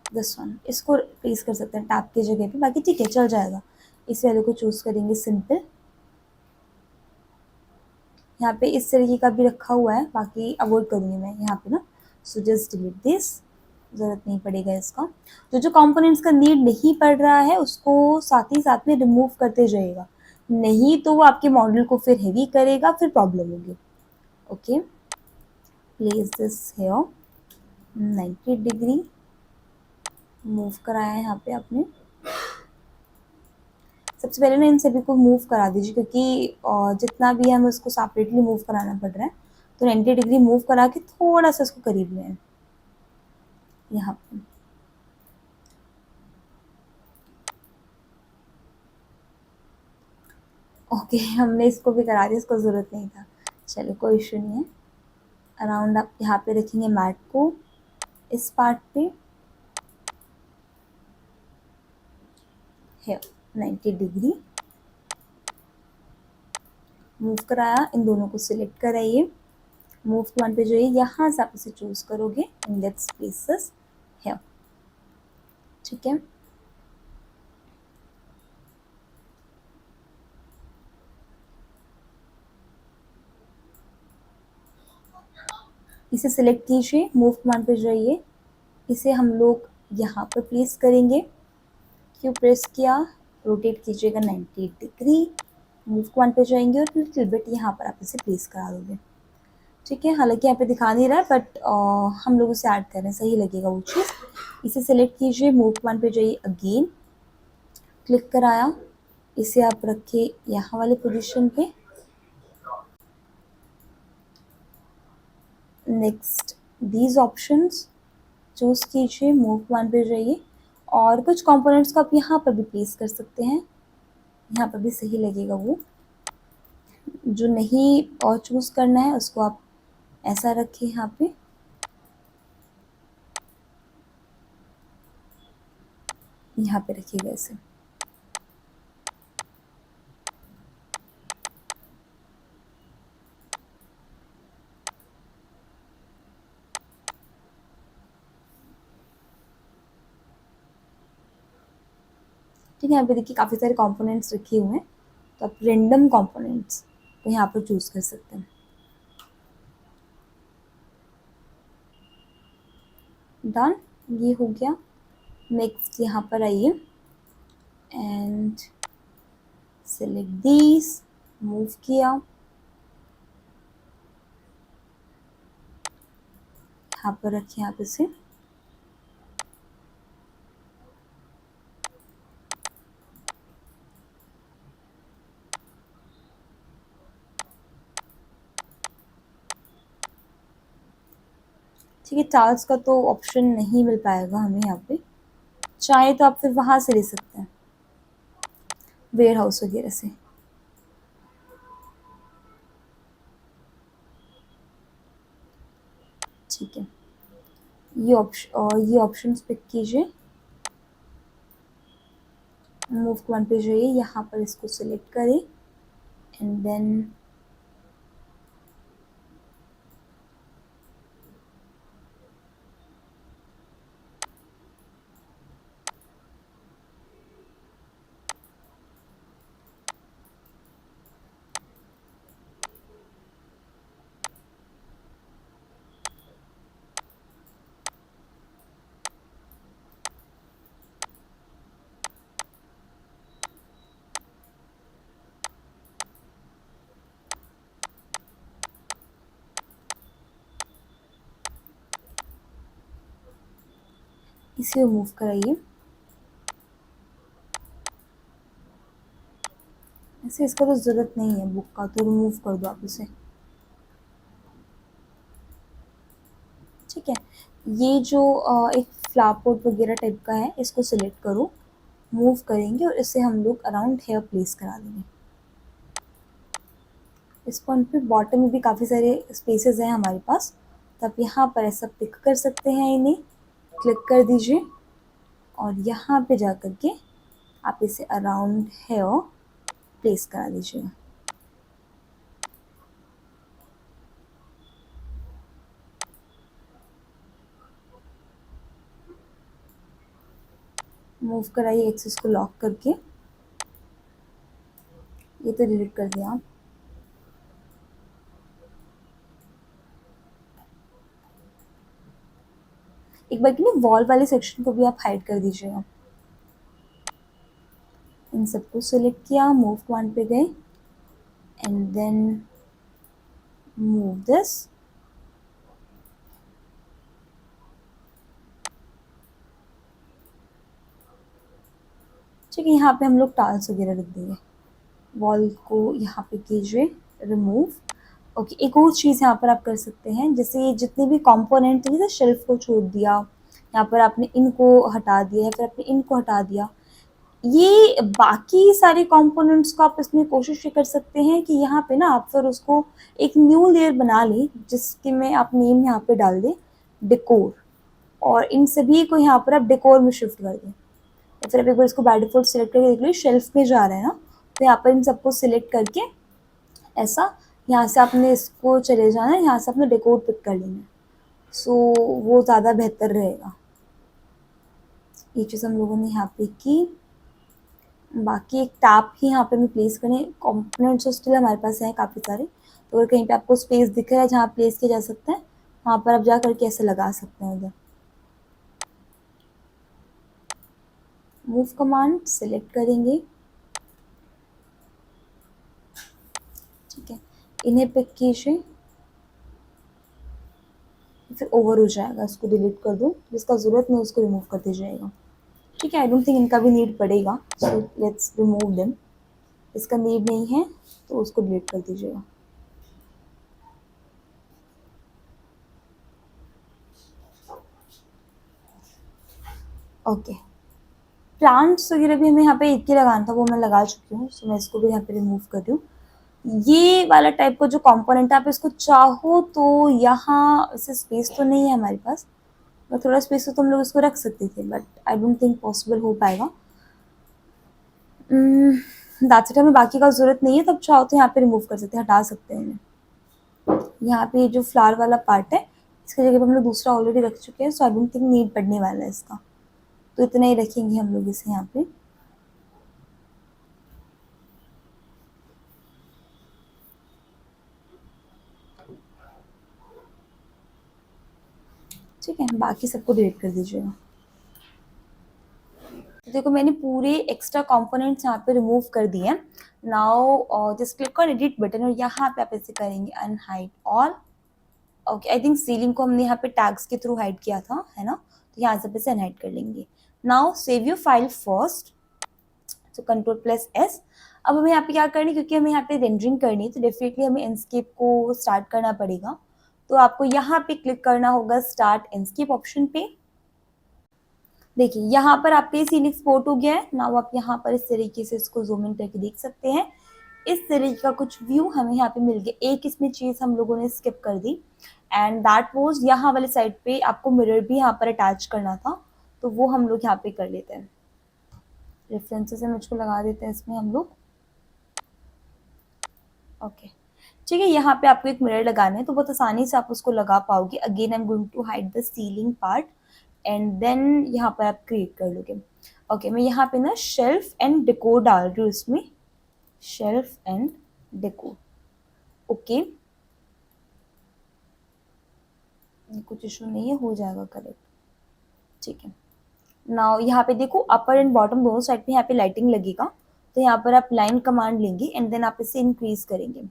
दिस वन, इसको प्लेस कर सकते हैं टैप की जगह पे। बाकी ठीक है, चल जाएगा। इस वैल्यू को चूज़ करेंगे सिंपल। यहाँ पे इस तरीके का भी रखा हुआ है, बाकी अवॉइड करूँगी मैं यहाँ पे ना, सो जस्ट डिलीट दिस, ज़रूरत नहीं पड़ेगा इसका। जो कंपोनेंट्स का नीड नहीं पड़ रहा है उसको साथ ही साथ में रिमूव करते जाइएगा, नहीं तो वो आपके मॉडल को फिर हेवी करेगा, फिर प्रॉब्लम होगी। Okay, place this here 90 degree, move कराया है यहाँ पे आपने। सबसे पहले ना इन सभी को मूव करा दीजिए, क्योंकि जितना भी है हमें उसको सेपरेटली मूव कराना पड़ रहा है, तो 90 डिग्री मूव करा के थोड़ा सा इसको करीब में है यहाँ पे। ओके, हमने इसको भी करा दिया, इसको ज़रूरत नहीं था, चलो कोई इशू नहीं है। अराउंड आप यहाँ पे रखेंगे मैट को, इस पार्ट पे है 90 डिग्री मूव कराया, इन दोनों को सिलेक्ट कराइए, मूव कमांड पे जाइए, यहाँ से आप इसे चूज करोगे and let's place this here. ठीक है, इसे सिलेक्ट कीजिए, मूव कमांड पे जाइए, इसे हम लोग यहाँ पर प्लेस करेंगे। क्यू प्रेस किया, रोटेट कीजिएगा 90 डिग्री, मूव कमांड पे जाएंगे और लिटिल बिट यहाँ पर आप इसे प्लेस करा दोगे। ठीक है, हालांकि यहाँ पे दिखा नहीं रहा है, बट हम लोग उसे ऐड कर रहे हैं, सही लगेगा वो चीज़। इसे सिलेक्ट कीजिए, मूव कमांड पे जाइए, अगेन क्लिक कराया, इसे आप रखिए यहाँ वाले पोजीशन पे। नेक्स्ट दीज ऑप्शंस चूज़ कीजिए, मूव कमांड पे जाइए और कुछ कंपोनेंट्स को आप यहाँ पर भी प्लेस कर सकते हैं, यहाँ पर भी सही लगेगा वो। जो नहीं और चूज़ करना है उसको आप ऐसा रखिए, यहाँ पे यहाँ पे रखिएगा इसे। ठीक है, यहाँ पे देखिए काफ़ी सारे कंपोनेंट्स रखे हुए हैं, तो आप रेंडम कंपोनेंट्स को यहाँ पर चूज़ कर सकते हैं। डन, ये हो गया। नेक्स्ट यहाँ पर आइए एंड सेलेक्ट दीज, मूव किया, यहाँ पर रखिए आप इसे। ठीक है, टास्क का तो ऑप्शन नहीं मिल पाएगा हमें यहाँ पे, चाहे तो आप फिर वहाँ से ले सकते हैं, वेयर हाउस वगैरह से। ठीक है, ये ऑप्शंस पिक कीजिए, मूव कमांड पे जाइए, यहाँ पर इसको सिलेक्ट करें एंड देन इसे रिमूव कराइए। ऐसे इसका तो ज़रूरत नहीं है बुक का, तो रिमूव कर दो आप इसे। ठीक है, ये जो एक फ्लावर पॉट वगैरह टाइप का है, इसको सिलेक्ट करो, मूव करेंगे और इसे हम लोग अराउंड हेयर प्लेस करा देंगे। इस पॉइंट पे बॉटम में भी काफ़ी सारे स्पेसेस हैं हमारे पास, तो आप यहाँ पर ऐसा पिक कर सकते हैं, इन्हें क्लिक कर दीजिए और यहाँ पे जा कर के आप इसे अराउंड हेयर प्लेस करा दीजिए। मूव कराइए एक्सेस को लॉक करके। ये तो डिलीट कर दिया आप। एक बार के लिए वॉल वाले सेक्शन को भी आप हाइड कर दीजिएगा। इन सबको सिलेक्ट किया, मूव कमांड पे गए एंड देन मूव दिस। ठीक है, यहाँ पे हम लोग टाइल्स वगैरह रख देंगे। वॉल को यहाँ पे कीजिए रिमूव। ओके, एक और चीज़ यहाँ पर आप कर सकते हैं, जैसे ये जितने भी कंपोनेंट थे, जैसे शेल्फ को छोड़ दिया, यहाँ पर आपने इनको हटा दिया या फिर आपने इनको हटा दिया, ये बाकी सारे कंपोनेंट्स को आप इसमें कोशिश ये कर सकते हैं कि यहाँ पे ना आप फिर उसको एक न्यू लेयर बना लें, जिसके में आप नेम यहाँ पे डाल दें डेकोर, और इन सभी को यहाँ पर आप डेकोर में शिफ्ट कर दें। या फिर आप एक बार इसको बाय डिफॉल्ट सेलेक्ट करके देख लो, शेल्फ में जा रहा है ना, तो यहाँ पर इन सबको सिलेक्ट करके ऐसा यहाँ से आपने इसको चले जाना है, यहाँ से आपने डेकोर पिक कर लेना है। सो वो ज़्यादा बेहतर रहेगा। ये चीज़ हम लोगों ने यहाँ पे की। बाकी एक टैप ही यहाँ पे हमें प्लेस करें। कंपोनेंट्स तो स्टिल हमारे पास हैं काफ़ी सारे, तो अगर कहीं पे आपको स्पेस दिख रहा है जहाँ प्लेस किया जा सकता है, वहाँ पर आप जा करके ऐसे लगा सकते हैं उधर। मूव कमांड सिलेक्ट करेंगे। ठीक है, इन्हें पिक कीजिए, फिर ओवर हो जाएगा, इसको डिलीट कर दो। जिसका ज़रूरत नहीं उसको रिमूव कर दीजिएगा। ठीक है, आई डोंट थिंक इनका भी नीड पड़ेगा, सो लेट्स रिमूव देम। इसका नीड नहीं है तो उसको डिलीट कर दीजिएगा। ओके, प्लांट्स वगैरह भी हमें यहाँ पे एक ही लगाना था, वो मैं लगा चुकी हूँ, सो मैं इसको भी यहाँ पे रिमूव कर रही हूँ। ये वाला टाइप का जो कंपोनेंट है, आप इसको चाहो तो यहाँ से स्पेस तो नहीं है हमारे पास, और थोड़ा स्पेस तो हम लोग इसको रख सकते थे, but I don't think possible हो पाएगा। दैट्स इट, हमें बाकी का ज़रूरत नहीं है, तब चाहो तो यहाँ पे रिमूव कर सकते हैं, हटा सकते हैं इन्हें। यहाँ पे जो फ्लावर वाला पार्ट है, इसकी जगह पे हम लोग दूसरा ऑलरेडी रख चुके हैं, सो आई डोंट थिंक नीड पड़ने वाला है इसका, तो इतना ही रखेंगे हम लोग इसे यहाँ पे। ठीक है, बाकी सबको डिलीट कर दीजिएगा। देखो मैंने पूरे एक्स्ट्रा कंपोनेंट्स यहाँ पे रिमूव कर दिए हैं। Now just click on edit button और यहाँ पे आप ऐसे करेंगे unhide all. Okay, I think ceiling को हमने यहाँ पे टैग्स के थ्रू हाइड किया था, है ना, तो यहाँ से इसे अनहाइड कर लेंगे। Now save your file first, तो Ctrl+S। अब हमें यहाँ पे क्या करनी है, क्योंकि हमें यहाँ पे रेंडरिंग करनी है, तो डेफिनेटली हमें इंस्केप को स्टार्ट करना पड़ेगा। तो आपको यहाँ पे क्लिक करना होगा स्टार्ट इंस्केप ऑप्शन पे। देखिए यहाँ पर आपका ये सीन एक्सपोर्ट हो गया है। नाउ आप यहाँ पर इस तरीके से इसको जूम इन करके देख सकते हैं। इस तरीके का कुछ व्यू हमें यहाँ पे मिल गया। एक इसमें चीज़ हम लोगों ने स्किप कर दी, एंड दैट वाज यहाँ वाले साइड पे आपको मिरर भी यहाँ पर अटैच करना था, तो वो हम लोग यहाँ पे कर लेते हैं। रेफरेंसेस इमेज को लगा देते हैं इसमें हम लोग। ओके, ठीक है, यहाँ पे आपको एक मिरर लगाना है, तो बहुत आसानी से आप उसको लगा पाओगे। Again I am going to hide the ceiling part and then यहाँ पर आप क्रिएट कर लोगे। ओके, मैं यहाँ पे ना शेल्फ एंड डेकोर डाल रही हूँ इसमें, शेल्फ एंड डेकोर। ओके, कुछ इशू नहीं है, हो जाएगा करेक्ट। ठीक है, नाउ यहाँ पे देखो अपर एंड बॉटम दोनों साइड पे यहाँ पे लाइटिंग लगेगा, तो यहाँ पर आप लाइन कमांड लेंगे एंड देन आप इसे इंक्रीज करेंगे।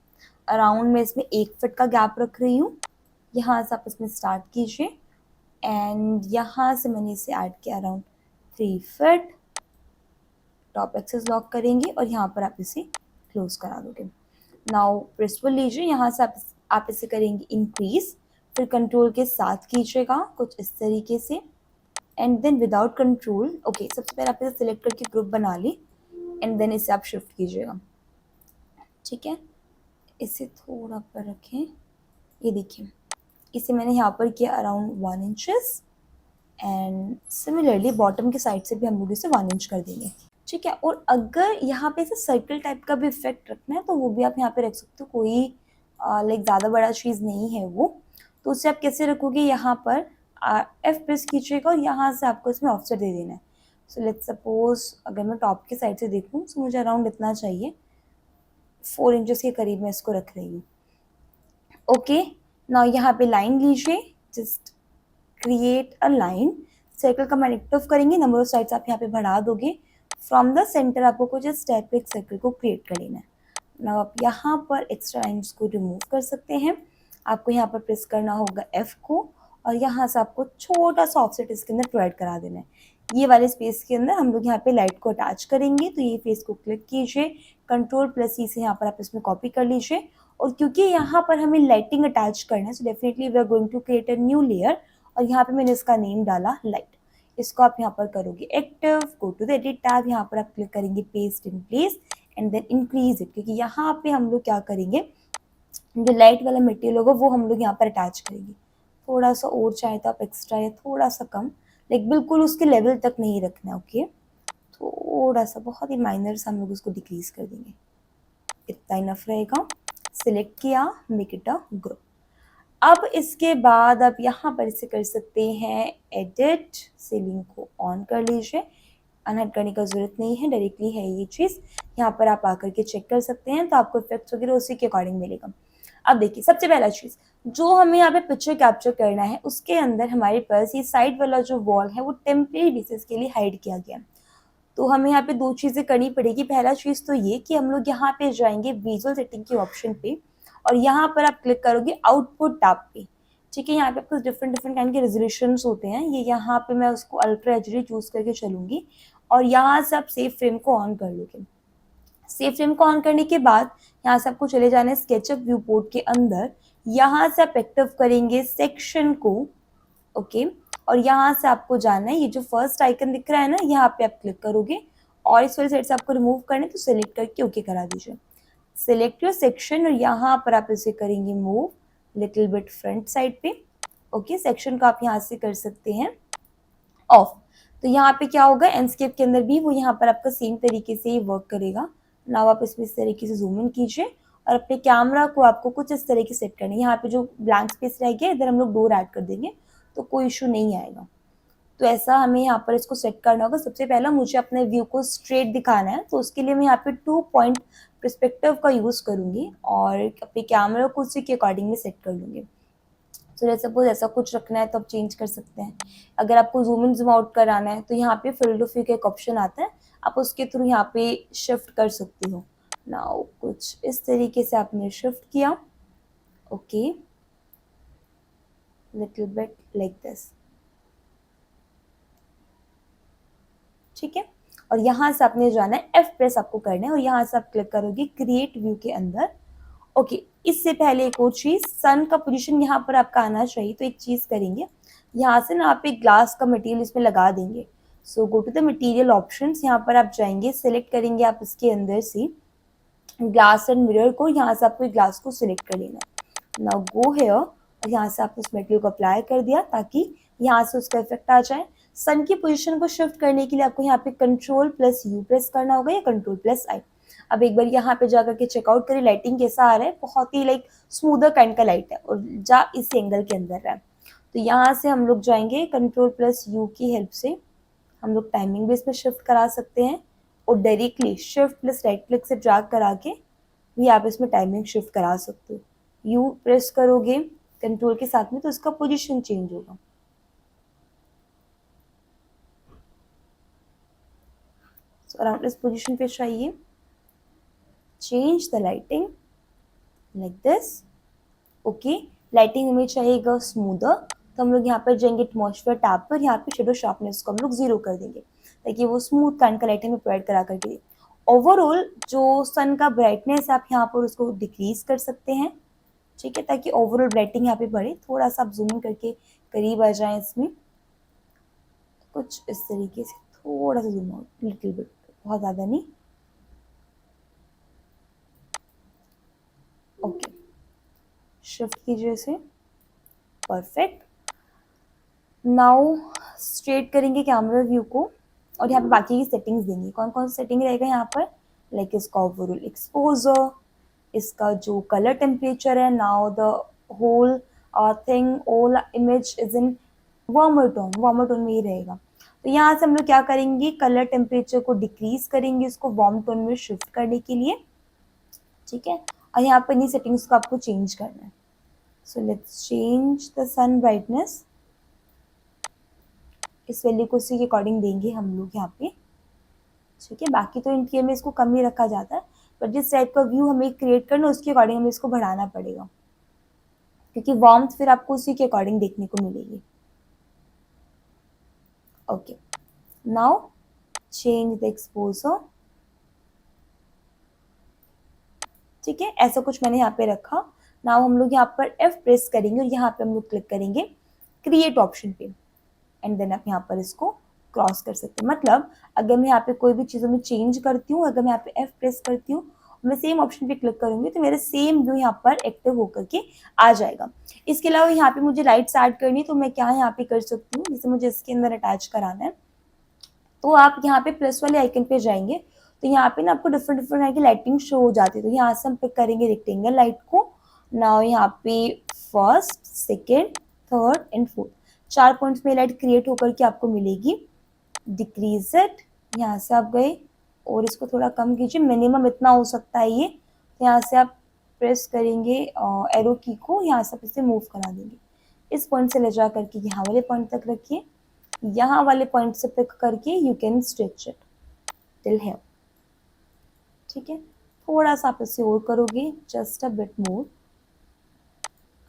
अराउंड में इसमें 1 फीट का गैप रख रही हूँ, यहाँ से आप इसमें स्टार्ट कीजिए एंड यहाँ से मैंने इसे ऐड किया around 3 feet. Top axis lock करेंगे और यहाँ पर आप इसे क्लोज करा दोगे। नाउ प्रिंसिपल लीजिए, यहाँ से आप इसे करेंगे इंक्रीज, फिर कंट्रोल के साथ कीजिएगा कुछ इस तरीके से, and then without control, okay, सबसे पहले आप इसे सिलेक्ट करके ग्रुप बना ली एंड देन इसे आप शिफ्ट कीजिएगा। ठीक है, इसे थोड़ा पर रखें, ये देखिए इसे मैंने यहाँ पर किया around 1 inches and similarly bottom के साइड से भी हम लोग इसे 1 इंच कर देंगे। ठीक है, और अगर यहाँ पे इसे सर्कल टाइप का भी इफेक्ट रखना है तो वो भी आप यहाँ पे रख सकते हो, कोई लाइक ज़्यादा बड़ा चीज़ नहीं है वो। तो उससे आप कैसे रखोगे, यहाँ पर F प्रेस कीजिएगा और यहाँ से आपको इसमें ऑफसेट दे देना है। सो लेट्स सपोज अगर मैं टॉप के साइड से देखूँ तो मुझे अराउंड इतना चाहिए, 4 इंचेस के करीब मैं इसको रख रही हूँ। ओके, नाउ यहाँ पे लाइन लीजिए, just create a line, circle का मैनिक्टिव करेंगे, नंबर ऑफ साइड्स आप यहाँ पे बढ़ा दोगे, फ्रॉम द सेंटर आपको कुछ इस टाइप के एक सर्कल को क्रिएट कर लेना है। नाउ आप यहाँ पर एक्स्ट्रा लाइन्स को रिमूव कर सकते हैं, आपको यहाँ पर प्रेस करना होगा F को और यहाँ से आपको छोटा सा ऑफसेट इसके अंदर प्रोवाइड करा देना है। ये वाले स्पेस के अंदर हम लोग यहाँ पे लाइट को अटैच करेंगे, तो ये फेस को क्लिक कीजिए, कंट्रोल+C से यहाँ पर आप इसमें कॉपी कर लीजिए, और क्योंकि यहाँ पर हमें लाइटिंग अटैच करना है so definitely we are going to create a new layer, और यहाँ पे मैंने इसका नेम डाला लाइट। इसको आप यहाँ पर करोगे active, go to the edit tab, यहाँ पर आप क्लिक करेंगे paste in place and then increase it, क्योंकि यहाँ पे हम लोग क्या करेंगे, जो लाइट वाला मटेरियल होगा वो हम लोग यहाँ पर अटैच करेंगे। थोड़ा सा और चाहे तो आप एक्स्ट्रा या थोड़ा सा कम, लाइक बिल्कुल उसके लेवल तक नहीं रखना, ओके, थोड़ा सा बहुत ही माइनर सा हम लोग उसको डिक्रीज कर देंगे, इतना इनफ रहेगा। सिलेक्ट किया, मेक इट अ ग्रुप। अब इसके बाद आप यहाँ पर इसे कर सकते हैं एडिट, सीलिंग को ऑन कर लीजिए, अनहट करने का ज़रूरत नहीं है, डायरेक्टली है ये चीज़, यहाँ पर आप आकर के चेक कर सकते हैं, तो आपको इफेक्ट्स वगैरह उसी के अकॉर्डिंग मिलेगा। अब देखिए सबसे पहला चीज़ जो हमें यहाँ पे पिक्चर कैप्चर करना है, उसके अंदर हमारे पास ये साइड वाला जो वॉल है वो टेम्परेरी बेसिस के लिए हाइड किया गया। तो हमें यहाँ पे 2 चीज़ें करनी पड़ेगी। पहला चीज़ तो ये कि हम लोग यहाँ पे जाएंगे विजुअल सेटिंग के ऑप्शन पे और यहाँ पर आप क्लिक करोगे आउटपुट टैब पे। ठीक है, यहाँ पे आपको डिफरेंट काइंड के रेजोल्यूशंस होते हैं, ये यहाँ पे मैं उसको अल्ट्रा एचडी चूज करके चलूंगी और यहाँ से आप सेव फ्रेम को ऑन कर लोगे। सेव फ्रेम को ऑन करने के बाद यहाँ से आपको चले जाना है स्केचअप व्यू पोर्ट के अंदर, यहाँ से आप एक्टिव करेंगे सेक्शन को, ओके, और यहाँ से आपको जाना है, ये जो फर्स्ट आइकन दिख रहा है ना, यहाँ पे आप क्लिक करोगे और इस वाली साइड से आपको रिमूव करना है तो सिलेक्ट करके ओके करा दीजिए। सिलेक्ट योर सेक्शन और यहाँ पर आप इसे करेंगे move little bit front side पे, ओके, सेक्शन को आप यहाँ से कर सकते हैं ऑफ। तो यहाँ पे क्या होगा, एंडस्केप के अंदर भी वो यहाँ पर आपका सेम तरीके से ही वर्क करेगा। नाउ आप इसमें इस तरीके से जूम इन कीजिए और अपने कैमरा को आपको कुछ इस तरीके से सेट करना है। यहाँ पे जो ब्लैंक स्पेस रह गया इधर हम लोग डोर ऐड कर देंगे तो कोई इशू नहीं आएगा। तो ऐसा हमें यहाँ पर इसको सेट करना होगा। सबसे पहला मुझे अपने व्यू को स्ट्रेट दिखाना है, तो उसके लिए मैं यहाँ पे 2 पॉइंट पर्सपेक्टिव का यूज़ करूँगी और अपने कैमरा को उसी के अकॉर्डिंग में सेट कर लूँगी। तो जैसे सपोज ऐसा कुछ रखना है तो आप चेंज कर सकते हैं। अगर आपको जूम इन जूम आउट कराना है तो यहाँ पे फील्ड ऑफ व्यू का एक ऑप्शन आता है, आप उसके थ्रू यहाँ पे शिफ्ट कर सकती हो। नाउ कुछ इस तरीके से आपने शिफ्ट किया, okay, little bit like this, ठीक है, और यहाँ से आपने जाना है F प्रेस आपको करना है और यहाँ से आप क्लिक करोगे क्रिएट व्यू के अंदर, ओके। इससे पहले एक और चीज़, सन का पोजीशन यहाँ पर आपका आना चाहिए, तो एक चीज़ करेंगे, यहाँ से ना आप एक ग्लास का मटेरियल इसमें लगा देंगे। So go to the material options, यहाँ पर आप जाएंगे, सिलेक्ट करेंगे आप इसके अंदर से ग्लास एंड मिरर को, यहाँ से आपको ग्लास को सिलेक्ट कर लेना है। नाउ गो हेयर और यहाँ से आप उस मटेरियल को अप्लाई कर दिया ताकि यहाँ से उसका इफेक्ट आ जाए। सन की पोजीशन को शिफ्ट करने के लिए आपको यहाँ पे Ctrl+U प्रेस करना होगा या Ctrl+I। अब एक बार यहाँ पे जाकर के चेकआउट करें लाइटिंग कैसा आ रहा है, बहुत ही लाइक स्मूदर काइंड का लाइट है और जा इस एंगल के अंदर है। तो यहाँ से हम लोग जाएंगे Ctrl+U की हेल्प से हम लोग टाइमिंग भी इसमें शिफ्ट करा सकते हैं और डायरेक्टली Shift+राइट क्लिक से ड्रैग करा के भी आप इसमें टाइमिंग शिफ्ट करा सकते हो। U प्रेस करोगे कंट्रोल के साथ में तो इसका पोजीशन चेंज होगा। So अराउंड इस पोजीशन पे चाहिए, change the lighting like this, okay. Lighting हमें चाहिएगा स्मूदर, तो हम लोग यहाँ पर जाएंगे एटमॉस्फेयर टैब पर, यहाँ पे शेडो शार्पनेस को हम लोग 0 कर देंगे ताकि वो स्मूथ काइंड का लाइट हमें प्रोवाइड करा करके दे। ओवरऑल जो सन का ब्राइटनेस आप यहाँ पर उसको डिक्रीज कर सकते हैं, ठीक है, ताकि ओवरऑल ब्राइटिंग यहाँ पे बढ़े। थोड़ा सा आप जूम इन करके करीब आ जाएं इसमें, कुछ इस तरीके से, थोड़ा सा जूम आउट, लिटिल बिट, बहुत ज़्यादा नहीं। ओके, शिफ्ट कीजिए इसे, परफेक्ट। नाउ स्ट्रेट करेंगे कैमरा व्यू को और यहाँ पे बाकी की सेटिंग्स देंगे। कौन कौन सी सेटिंग रहेगा यहाँ पर, लाइक इसका ओवरऑल एक्सपोजर, इसका जो कलर टेम्परेचर है, now the whole thing, all image is in warmer tone में ही रहेगा। तो यहाँ से हम लोग क्या करेंगे, कलर टेम्परेचर को डिक्रीज करेंगे इसको वार्म टोन में शिफ्ट करने के लिए, ठीक है। और यहाँ पर इन सेटिंग्स को आपको चेंज करना है। So let's change the sun brightness, इस वैल्यू को उसी के अकॉर्डिंग देंगे हम लोग यहाँ पे, ठीक है। बाकी तो इंटीरियर में इसको कम ही रखा जाता है, बट जिस टाइप का व्यू हमें क्रिएट करना है उसके अकॉर्डिंग हमें इसको बढ़ाना पड़ेगा, क्योंकि वार्मथ फिर आपको उसी के अकॉर्डिंग देखने को मिलेगी। Okay, now change the exposure, ठीक है, ऐसा कुछ मैंने यहाँ पे रखा। नाउ हम लोग यहाँ पर F प्रेस करेंगे और यहाँ पे हम लोग क्लिक करेंगे क्रिएट ऑप्शन पे, एंड देन आप यहाँ पर इसको क्रॉस कर सकते हैं। मतलब अगर मैं यहाँ पे कोई भी चीज़ों में चेंज करती हूँ, अगर मैं यहाँ पे F प्रेस करती हूँ, मैं सेम ऑप्शन पे क्लिक करूंगी तो मेरे सेम व्यू यहाँ पर एक्टिव होकर के आ जाएगा। इसके अलावा यहाँ पे मुझे लाइट्स ऐड करनी, तो मैं क्या यहाँ पे कर सकती हूँ, जैसे मुझे इसके अंदर अटैच कराना है, तो आप यहाँ पे प्लस वाले आइकन पे जाएंगे, तो यहाँ पे ना आपको डिफरेंट डिफरेंट टाइप की लाइटिंग शो हो जाती है। तो यहाँ से हम पिक करेंगे रेक्टेंगल लाइट को। नाउ यहाँ पे first, second, third and fourth 4 points में लाइट क्रिएट होकर के आपको मिलेगी। डिक्रीज इट, यहाँ से आप गए और इसको थोड़ा कम कीजिए, मिनिमम इतना हो सकता है ये। तो यहाँ से आप प्रेस करेंगे एरो की को, यहाँ से आप इसे मूव करा देंगे, इस पॉइंट से ले जा करके यहाँ वाले पॉइंट तक रखिए, यहाँ वाले पॉइंट से पिक करके you can stretch it till here, ठीक है। थोड़ा सा आप इसे और करोगे, just a bit more,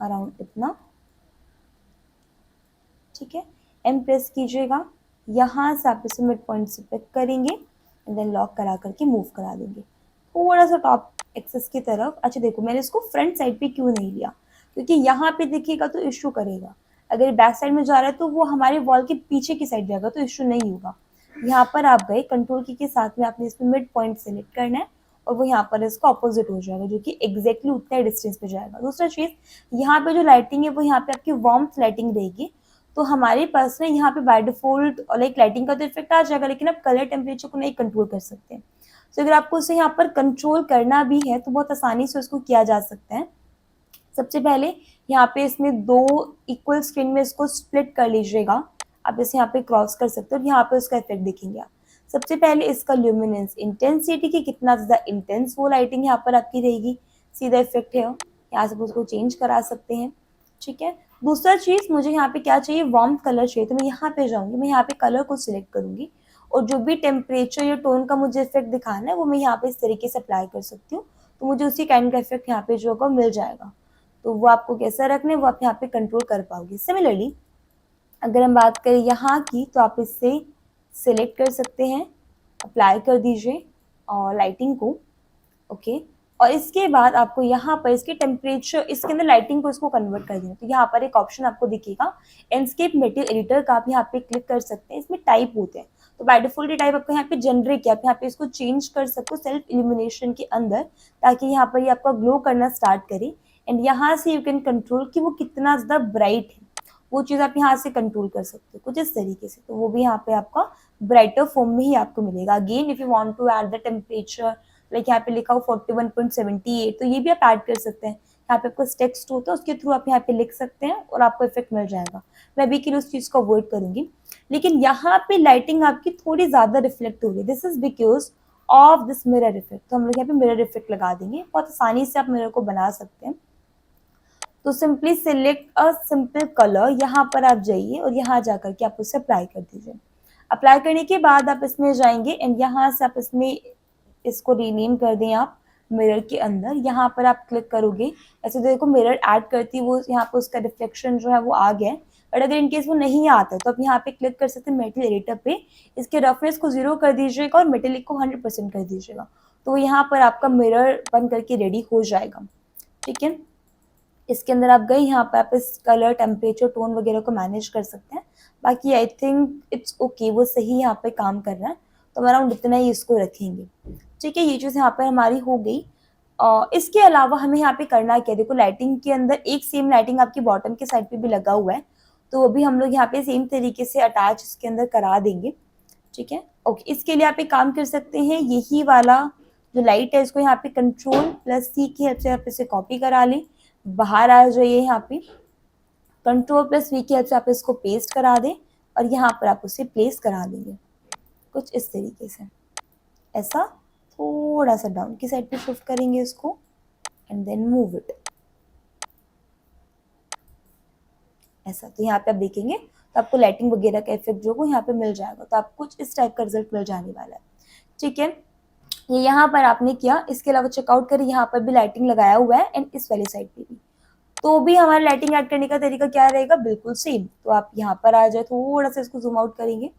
around इतना, ठीक है। एम प्रेस कीजिएगा, यहाँ से आप इसे मिड पॉइंट से पिक करेंगे एंड देन लॉक करा करके मूव करा देंगे थोड़ा सा टॉप एक्सेस की तरफ। अच्छा देखो, मैंने इसको फ्रंट साइड पे क्यों नहीं लिया, क्योंकि यहाँ पे दिखेगा तो इशू करेगा। अगर बैक साइड में जा रहा है तो वो हमारे वॉल के पीछे की साइड जाएगा, तो इशू नहीं होगा। यहाँ पर आप गए, कंट्रोल की के साथ में आपने इसमें मिड पॉइंट सेलेक्ट करना है और वो यहाँ पर इसका ऑपोजिट हो जाएगा, जो कि एग्जैक्टली उतना डिस्टेंस पे जाएगा। दूसरा चीज, यहाँ पे जो लाइटिंग है वो यहाँ पे आपकी वार्मथ लाइटिंग रहेगी, तो हमारे पास ना यहाँ पे बाय डिफॉल्ट लाइक लाइटिंग का तो इफेक्ट आ जाएगा, लेकिन आप कलर टेम्परेचर को नहीं कंट्रोल कर सकते। तो अगर आपको उसे यहाँ पर कंट्रोल करना भी है तो बहुत आसानी से उसको किया जा सकता है। सबसे पहले यहाँ पे इसमें 2 इक्वल स्क्रीन में इसको स्प्लिट कर लीजिएगा, आप इसे यहाँ पे क्रॉस कर सकते हो और यहाँ पे उसका इफेक्ट देखेंगे आप। सबसे पहले इसका ल्यूमिनेंस इंटेंसिटी की कितना ज्यादा इंटेंस वो लाइटिंग यहाँ पर आपकी रहेगी, सीधा इफेक्ट है, यहाँ से उसको चेंज करा सकते हैं, ठीक है। दूसरा चीज, मुझे यहाँ पे क्या चाहिए, वार्म कलर चाहिए, तो मैं यहाँ पे जाऊंगी, मैं यहाँ पे कलर को सिलेक्ट करूंगी और जो भी टेम्परेचर या टोन का मुझे इफेक्ट दिखाना है वो मैं यहाँ पे इस तरीके से अप्लाई कर सकती हूँ, तो मुझे उसी काइंड का इफेक्ट यहाँ पे जो होगा मिल जाएगा। तो वो आपको कैसा रखना है वो आप यहाँ पे कंट्रोल कर पाओगे। सिमिलरली अगर हम बात करें यहाँ की, तो आप इससे सिलेक्ट कर सकते हैं, अप्लाई कर दीजिए और लाइटिंग को, ओके। और इसके बाद आपको यहाँ पर इसके टेम्परेचर, इसके अंदर लाइटिंग को इसको कन्वर्ट कर देना। तो यहाँ पर एक ऑप्शन आपको दिखेगा एंडस्केप मटेरियल एडिटर का, आप यहाँ पे क्लिक कर सकते हैं। इसमें टाइप होते हैं, तो बाय डिफॉल्ट टाइप आपको यहाँ पे जनरेट किया, आप यहाँ पे इसको चेंज कर सकते हो सेल्फ इल्यूमिनेशन के अंदर, ताकि यहाँ पर ये आपका ग्लो करना स्टार्ट करे। एंड यहाँ से यू कैन कंट्रोल कि वो कितना ज़्यादा ब्राइट है, वो चीज़ आप यहाँ से कंट्रोल कर सकते हो कुछ इस तरीके से। तो वो भी यहाँ पे आपका ब्राइटर फॉर्म में ही आपको मिलेगा। Again if you want to add the temperature, like यहाँ पे लिखा हो 41.78, तो ये भी आप ऐड कर सकते हैं। यहाँ पे आपको टेक्स्ट होता है, उसके थ्रू आप यहाँ पे लिख सकते हैं और आपको इफेक्ट मिल जाएगा। मैं अभी के लिए उस चीज़ को अवॉइड करूंगी, लेकिन यहाँ पे लाइटिंग आपकी थोड़ी ज़्यादा रिफ्लेक्ट हो रही है, this is because of this mirror effect. तो हम लोग यहाँ पे मिरर इफेक्ट लगा देंगे, बहुत आसानी से आप मिरर को बना सकते हैं। तो simply select a simple colour, यहाँ पर आप जाइए और यहाँ जाकर के आप उसे अप्लाई कर दीजिए। अप्लाई करने के बाद आप इसमें जाएंगे एंड यहाँ से आप इसमें इसको रीनेम कर दें आप मिरर के अंदर। यहाँ पर आप क्लिक करोगे, ऐसे देखो मिरर ऐड करती वो यहाँ पर उसका रिफ्लेक्शन जो है वो आ गया है। बट अगर इनकेस वो नहीं आता है तो आप यहाँ पे क्लिक कर सकते हैं मेटल एडिटर पे, इसके रफनेस को 0 कर दीजिएगा और मेटेलिक को 100% कर दीजिएगा, तो यहाँ पर आपका मिरर बन करके रेडी हो जाएगा। ठीक है, इसके अंदर आप गए, यहाँ पे आप इस कलर, टेम्परेचर, टोन वगैरह को मैनेज कर सकते हैं। बाकी आई थिंक इट्स ओके, वो सही यहाँ पे काम कर रहा है, तो हमारा इतना ही इसको रखेंगे। ठीक है, ये चीज़ यहाँ पर हमारी हो गई। इसके अलावा हमें यहाँ पे करना क्या है, देखो लाइटिंग के अंदर एक सेम लाइटिंग आपकी बॉटम के साइड पे भी लगा हुआ है, तो वो भी हम लोग यहाँ पे सेम तरीके से अटैच इसके अंदर करा देंगे। ठीक है, ओके, इसके लिए आप एक काम कर सकते हैं, यही वाला जो लाइट है इसको यहाँ पे Ctrl+C की हेल्प से आप इसे कॉपी करा लें, बाहर आ जाइए, यहाँ पे Ctrl+V की हेल्प से आप इसको पेस्ट करा दें और यहाँ पर आप उसे प्लेस करा देंगे कुछ इस तरीके से। ऐसा थोड़ा सा डाउन की साइड पे शिफ्ट करेंगे इसको एंड देन मूव इट, ऐसा। तो यहाँ पे आप देखेंगे तो आपको लाइटिंग वगैरह का इफेक्ट जो यहाँ पे मिल जाएगा, तो आपको कुछ इस टाइप का रिजल्ट मिल जाने वाला है। ठीक है, ये यहाँ पर आपने किया। इसके अलावा चेकआउट करें, यहाँ पर भी लाइटिंग लगाया हुआ है एंड इस वाली साइड पे भी, तो भी हमारा लाइटिंग ऐड करने का तरीका क्या रहेगा, बिल्कुल सेम। तो आप यहाँ पर आ जाए, थोड़ा सा इसको जूम आउट करेंगे।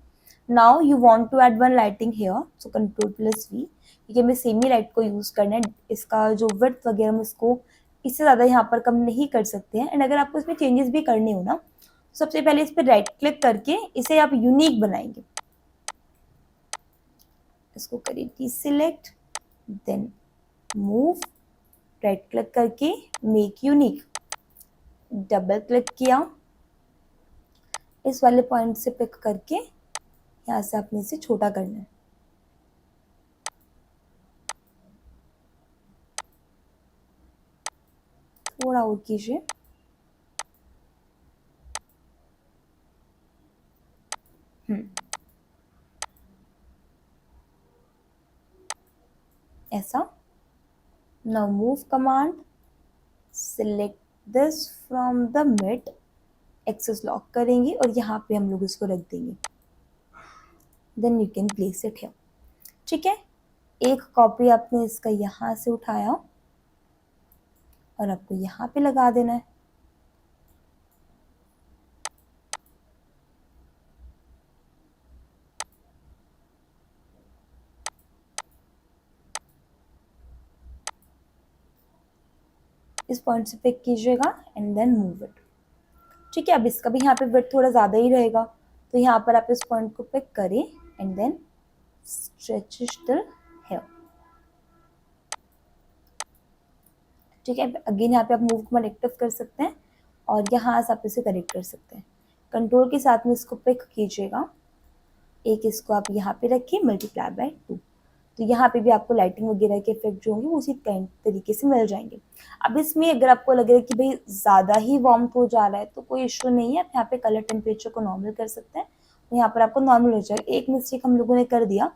Now you want to add one lighting here, so Ctrl+V, क्योंकि हमें सेमी लाइट को यूज करना है। इसका जो विड्थ वगैरह हम इसको इससे ज़्यादा यहाँ पर कम नहीं कर सकते हैं। एंड अगर आपको इसमें चेंजेस भी करने हो ना, सबसे पहले इस पर राइट क्लिक करके इसे आप यूनिक बनाएंगे। इसको करिए डीसिलेक्ट, देन मूव, राइट क्लिक करके मेक यूनिक, डबल क्लिक किया, इस वाले पॉइंट से पिक करके यहाँ से आपने इसे छोटा करना है। थोड़ा और कीजिए, ऐसा। Now move command, select this from the mid, axis lock करेंगे और यहाँ पे हम लोग इसको रख देंगे, then you can place it here. ठीक है, एक कॉपी आपने इसका यहाँ से उठाया और आपको यहाँ पे लगा देना है। इस पॉइंट से पिक कीजिएगा एंड देन मूव इट। ठीक है, अब इसका भी यहाँ पे विड्थ थोड़ा ज़्यादा ही रहेगा, तो यहाँ पर आप इस पॉइंट को पिक करें and then stretch till here. ठीक है, अगेन यहाँ पे आप मूव कमांड एक्टिव कर सकते हैं और यहाँ से आप इसे करेक्ट कर सकते हैं। कंट्रोल के साथ में इसको पिक कीजिएगा, एक इसको आप यहाँ पे रखिए, मल्टीप्लाई बाय 2, तो यहाँ पे भी आपको लाइटिंग वगैरह के इफेक्ट जो होंगे उसी तरीके से मिल जाएंगे। अब इसमें अगर आपको लग रहा है कि भाई ज़्यादा ही वार्म हो जा रहा है तो कोई इश्यू नहीं है, आप यहाँ पे कलर टेम्परेचर को नॉर्मल कर सकते हैं, तो यहाँ पर आपको नॉर्मल हो जाएगा। एक मिस्टेक हम लोगों ने कर दिया,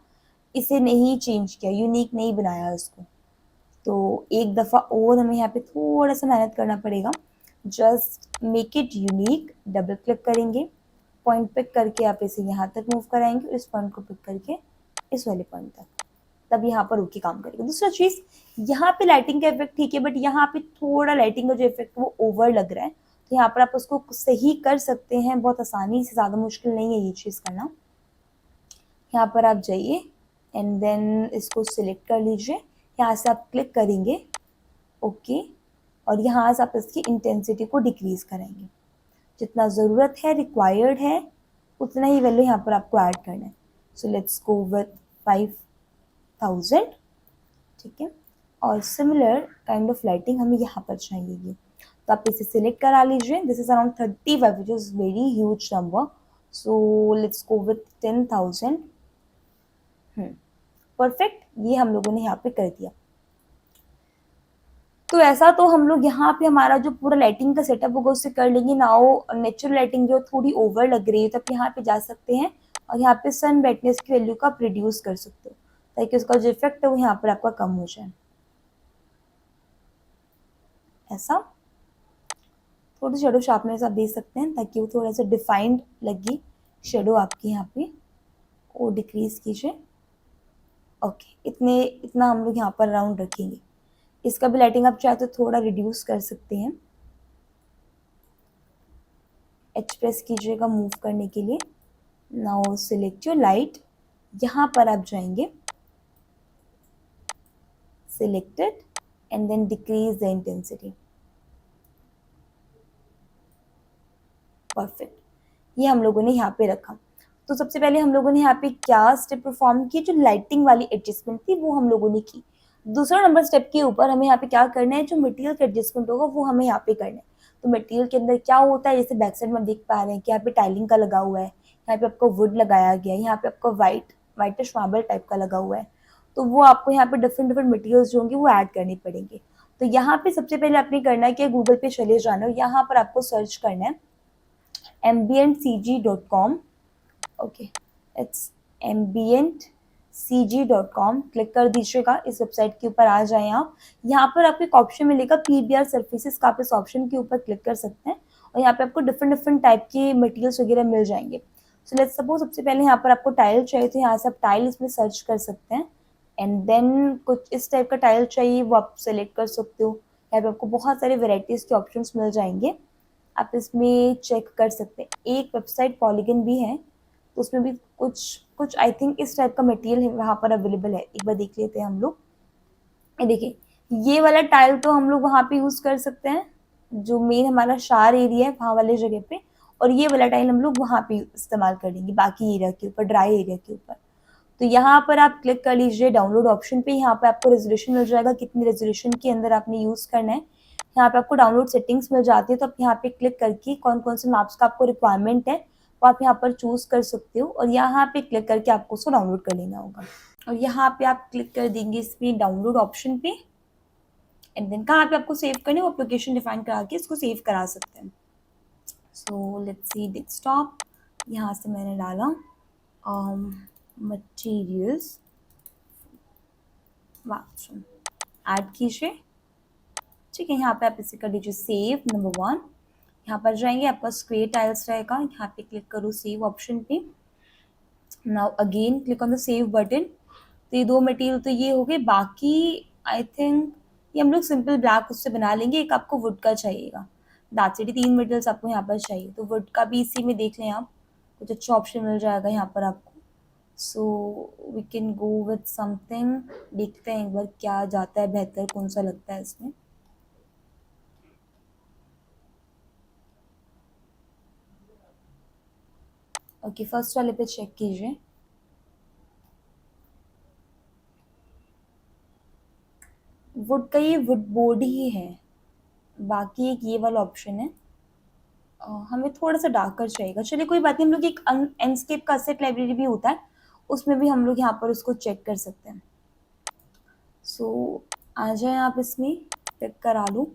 इसे नहीं चेंज किया, यूनिक नहीं बनाया इसको, तो एक दफ़ा और हमें यहाँ पे थोड़ा सा मेहनत करना पड़ेगा। Just make it unique, double click करेंगे, पॉइंट पिक करके आप इसे यहाँ तक मूव कराएंगे, इस पॉइंट को पिक करके इस वाले पॉइंट तक, तब यहाँ पर ओके काम करेगा। दूसरा चीज़, यहाँ पे लाइटिंग का इफेक्ट ठीक है, बट यहाँ पे थोड़ा लाइटिंग का जो इफेक्ट वो ओवर लग रहा है, तो यहाँ पर आप उसको सही कर सकते हैं बहुत आसानी से, ज़्यादा मुश्किल नहीं है ये चीज़ करना। यहाँ पर आप जाइए एंड देन इसको सिलेक्ट कर लीजिए, यहाँ से आप क्लिक करेंगे ओके, और यहाँ से आप इसकी इंटेंसिटी को डिक्रीज करेंगे, जितना ज़रूरत है, रिक्वायर्ड है, उतना ही वैल्यू यहाँ पर आपको ऐड करना है। So let's go with 5000। ठीक है, और सिमिलर काइंड ऑफ लाइटिंग हमें यहाँ पर चाहिए, तो आप इसे सिलेक्ट करा लीजिए। This is around 35 which is very huge number, so let's go with 10,000। Perfect, ये हम लोगों ने यहाँ पे कर दिया। तो ऐसा तो हम लोग यहाँ पे हमारा जो पूरा लाइटिंग का सेटअप होगा उससे कर लेंगे। नाउ नेचुरल लाइटिंग जो थोड़ी ओवर लग रही है, तो आप यहाँ पे जा सकते हैं और यहाँ पे सन ब्राइटनेस की वैल्यू को आप रिड्यूस कर सकते हो, ताकि उसका जो इफेक्ट है वो यहाँ पर आपका कम हो जाए। ऐसा थोड़ी शेडो शार्पनेस आप दे सकते हैं ताकि वो थोड़ा सा डिफाइंड लगे शेडो आपकी यहाँ पे, वो डिक्रीज कीजिए। ओके, इतना हम लोग यहाँ पर राउंड रखेंगे। इसका भी लाइटिंग आप चाहे तो थोड़ा रिड्यूस कर सकते हैं। H प्रेस कीजिएगा मूव करने के लिए। नाउ सिलेक्ट योर लाइट, यहाँ पर आप जाएंगे selected and then decrease the intensity. Perfect, ये हम लोगों ने यहाँ पे रखा। तो सबसे पहले हम लोगों ने यहाँ पे क्या स्टेप परफॉर्म की, जो लाइटिंग वाली एडजस्टमेंट थी वो हम लोगों ने की। दूसरा नंबर स्टेप के ऊपर हमें यहाँ पे क्या करना है, जो मटेरियल का एडजस्टमेंट होगा वो हमें यहाँ पे करना है। तो मटेरियल के अंदर क्या होता है, जैसे बैक साइड में देख पा रहे हैं कि यहाँ पे टाइलिंग का लगा हुआ है, यहाँ पे आपको वुड लगाया गया है, यहाँ पे आपको वाइटिश मार्बल टाइप का लगा हुआ है। तो वो आपको यहाँ पे डिफरेंट डिफरेंट मटेरियल्स जो होंगे वो ऐड करने पड़ेंगे। तो यहाँ पे सबसे पहले आपने करना है कि गूगल पे चले जाना है, यहाँ पर आपको सर्च करना है ambientcg.com। Okay, it's ambientcg.com, click कर दीजिएगा। इस वेबसाइट के ऊपर आ जाएं आप। यहाँ पर आपको एक ऑप्शन मिलेगा PBR सर्फेसिस का, आप इस ऑप्शन के ऊपर क्लिक कर सकते हैं और यहाँ पे आपको डिफरेंट डिफरेंट टाइप के मटेरियल्स वगैरह मिल जाएंगे। सो लेट्स सपोज सबसे पहले यहाँ पर आपको टाइल चाहिए, तो यहाँ से आप टाइल इसमें सर्च कर सकते हैं एंड देन कुछ इस टाइप का टाइल चाहिए वो आप सेलेक्ट कर सकते हो। यहाँ पे आपको बहुत सारे वेराइटीज के ऑप्शंस मिल जाएंगे, आप इसमें चेक कर सकते हैं। एक वेबसाइट पॉलीगन भी है, तो उसमें भी कुछ आई थिंक इस टाइप का मटेरियल वहाँ पर अवेलेबल है। एक बार देख लेते हैं हम लोग। ये देखिए, ये वाला टाइल तो हम लोग वहाँ पे यूज़ कर सकते हैं, जो मेन हमारा शार एरिया है वहाँ वाले जगह पे, और ये वाला टाइल हम लोग वहाँ पे इस्तेमाल करेंगे बाकी एरिया के ऊपर, ड्राई एरिया के ऊपर। तो यहाँ पर आप क्लिक कर लीजिए डाउनलोड ऑप्शन पे। यहाँ पे आपको रेजोल्यूशन मिल जाएगा, कितनी रेजोल्यूशन के अंदर आपने यूज़ करना है। यहाँ पे आपको डाउनलोड सेटिंग्स मिल जाती है, तो आप यहाँ पे क्लिक करके कौन कौन से मैप्स का आपको रिक्वायरमेंट है वो आप यहाँ पर चूज कर सकते हो, और यहाँ पे क्लिक करके आपको उसको डाउनलोड कर लेना होगा। और यहाँ पे आप क्लिक कर देंगे इसमें डाउनलोड ऑप्शन पे एंड देन कहाँ पे आपको सेव करना है वो एप्लीकेशन डिफाइन करा के इसको सेव करा सकते हैं। सो लेट्स सी डेस्कटॉप, यहाँ से मैंने डाला मटीरियल्स बाथरूम, ऐड कीजिए। ठीक है, यहाँ पे आप इसे कर दीजिए सेव नंबर 1। यहाँ पर जाएंगे, आपका स्क्वेयर टाइल्स रहेगा, यहाँ पे क्लिक करो सेव ऑप्शन पे। Now again click on the save button. तो ये दो मटेरियल तो ये हो गए, बाकी आई थिंक ये हम लोग सिंपल ब्लैक उससे बना लेंगे। एक आपको वुड का चाहिएगा, दैट्स इट। 3 मटेरियल्स आपको यहाँ पर चाहिए, तो वुड का भी इसी में देख लें आप, कुछ अच्छा ऑप्शन मिल जाएगा यहाँ पर आपको। So we can go with something, देखते हैं एक बार क्या जाता है बेहतर, कौन सा लगता है इसमें। ओके, फर्स्ट वाले पे चेक कीजिए। वुड का ये वुड बोर्ड ही है, बाकी एक ये वाला ऑप्शन है। हमें थोड़ा सा डार्कर चाहिएगा, चलिए कोई बात नहीं। हम लोग एक एंडस्केप का असेट लाइब्रेरी भी होता है, उसमें भी हम लोग यहाँ पर उसको चेक कर सकते हैं। सो आ जाए आप इसमें, क्लिक करा लो,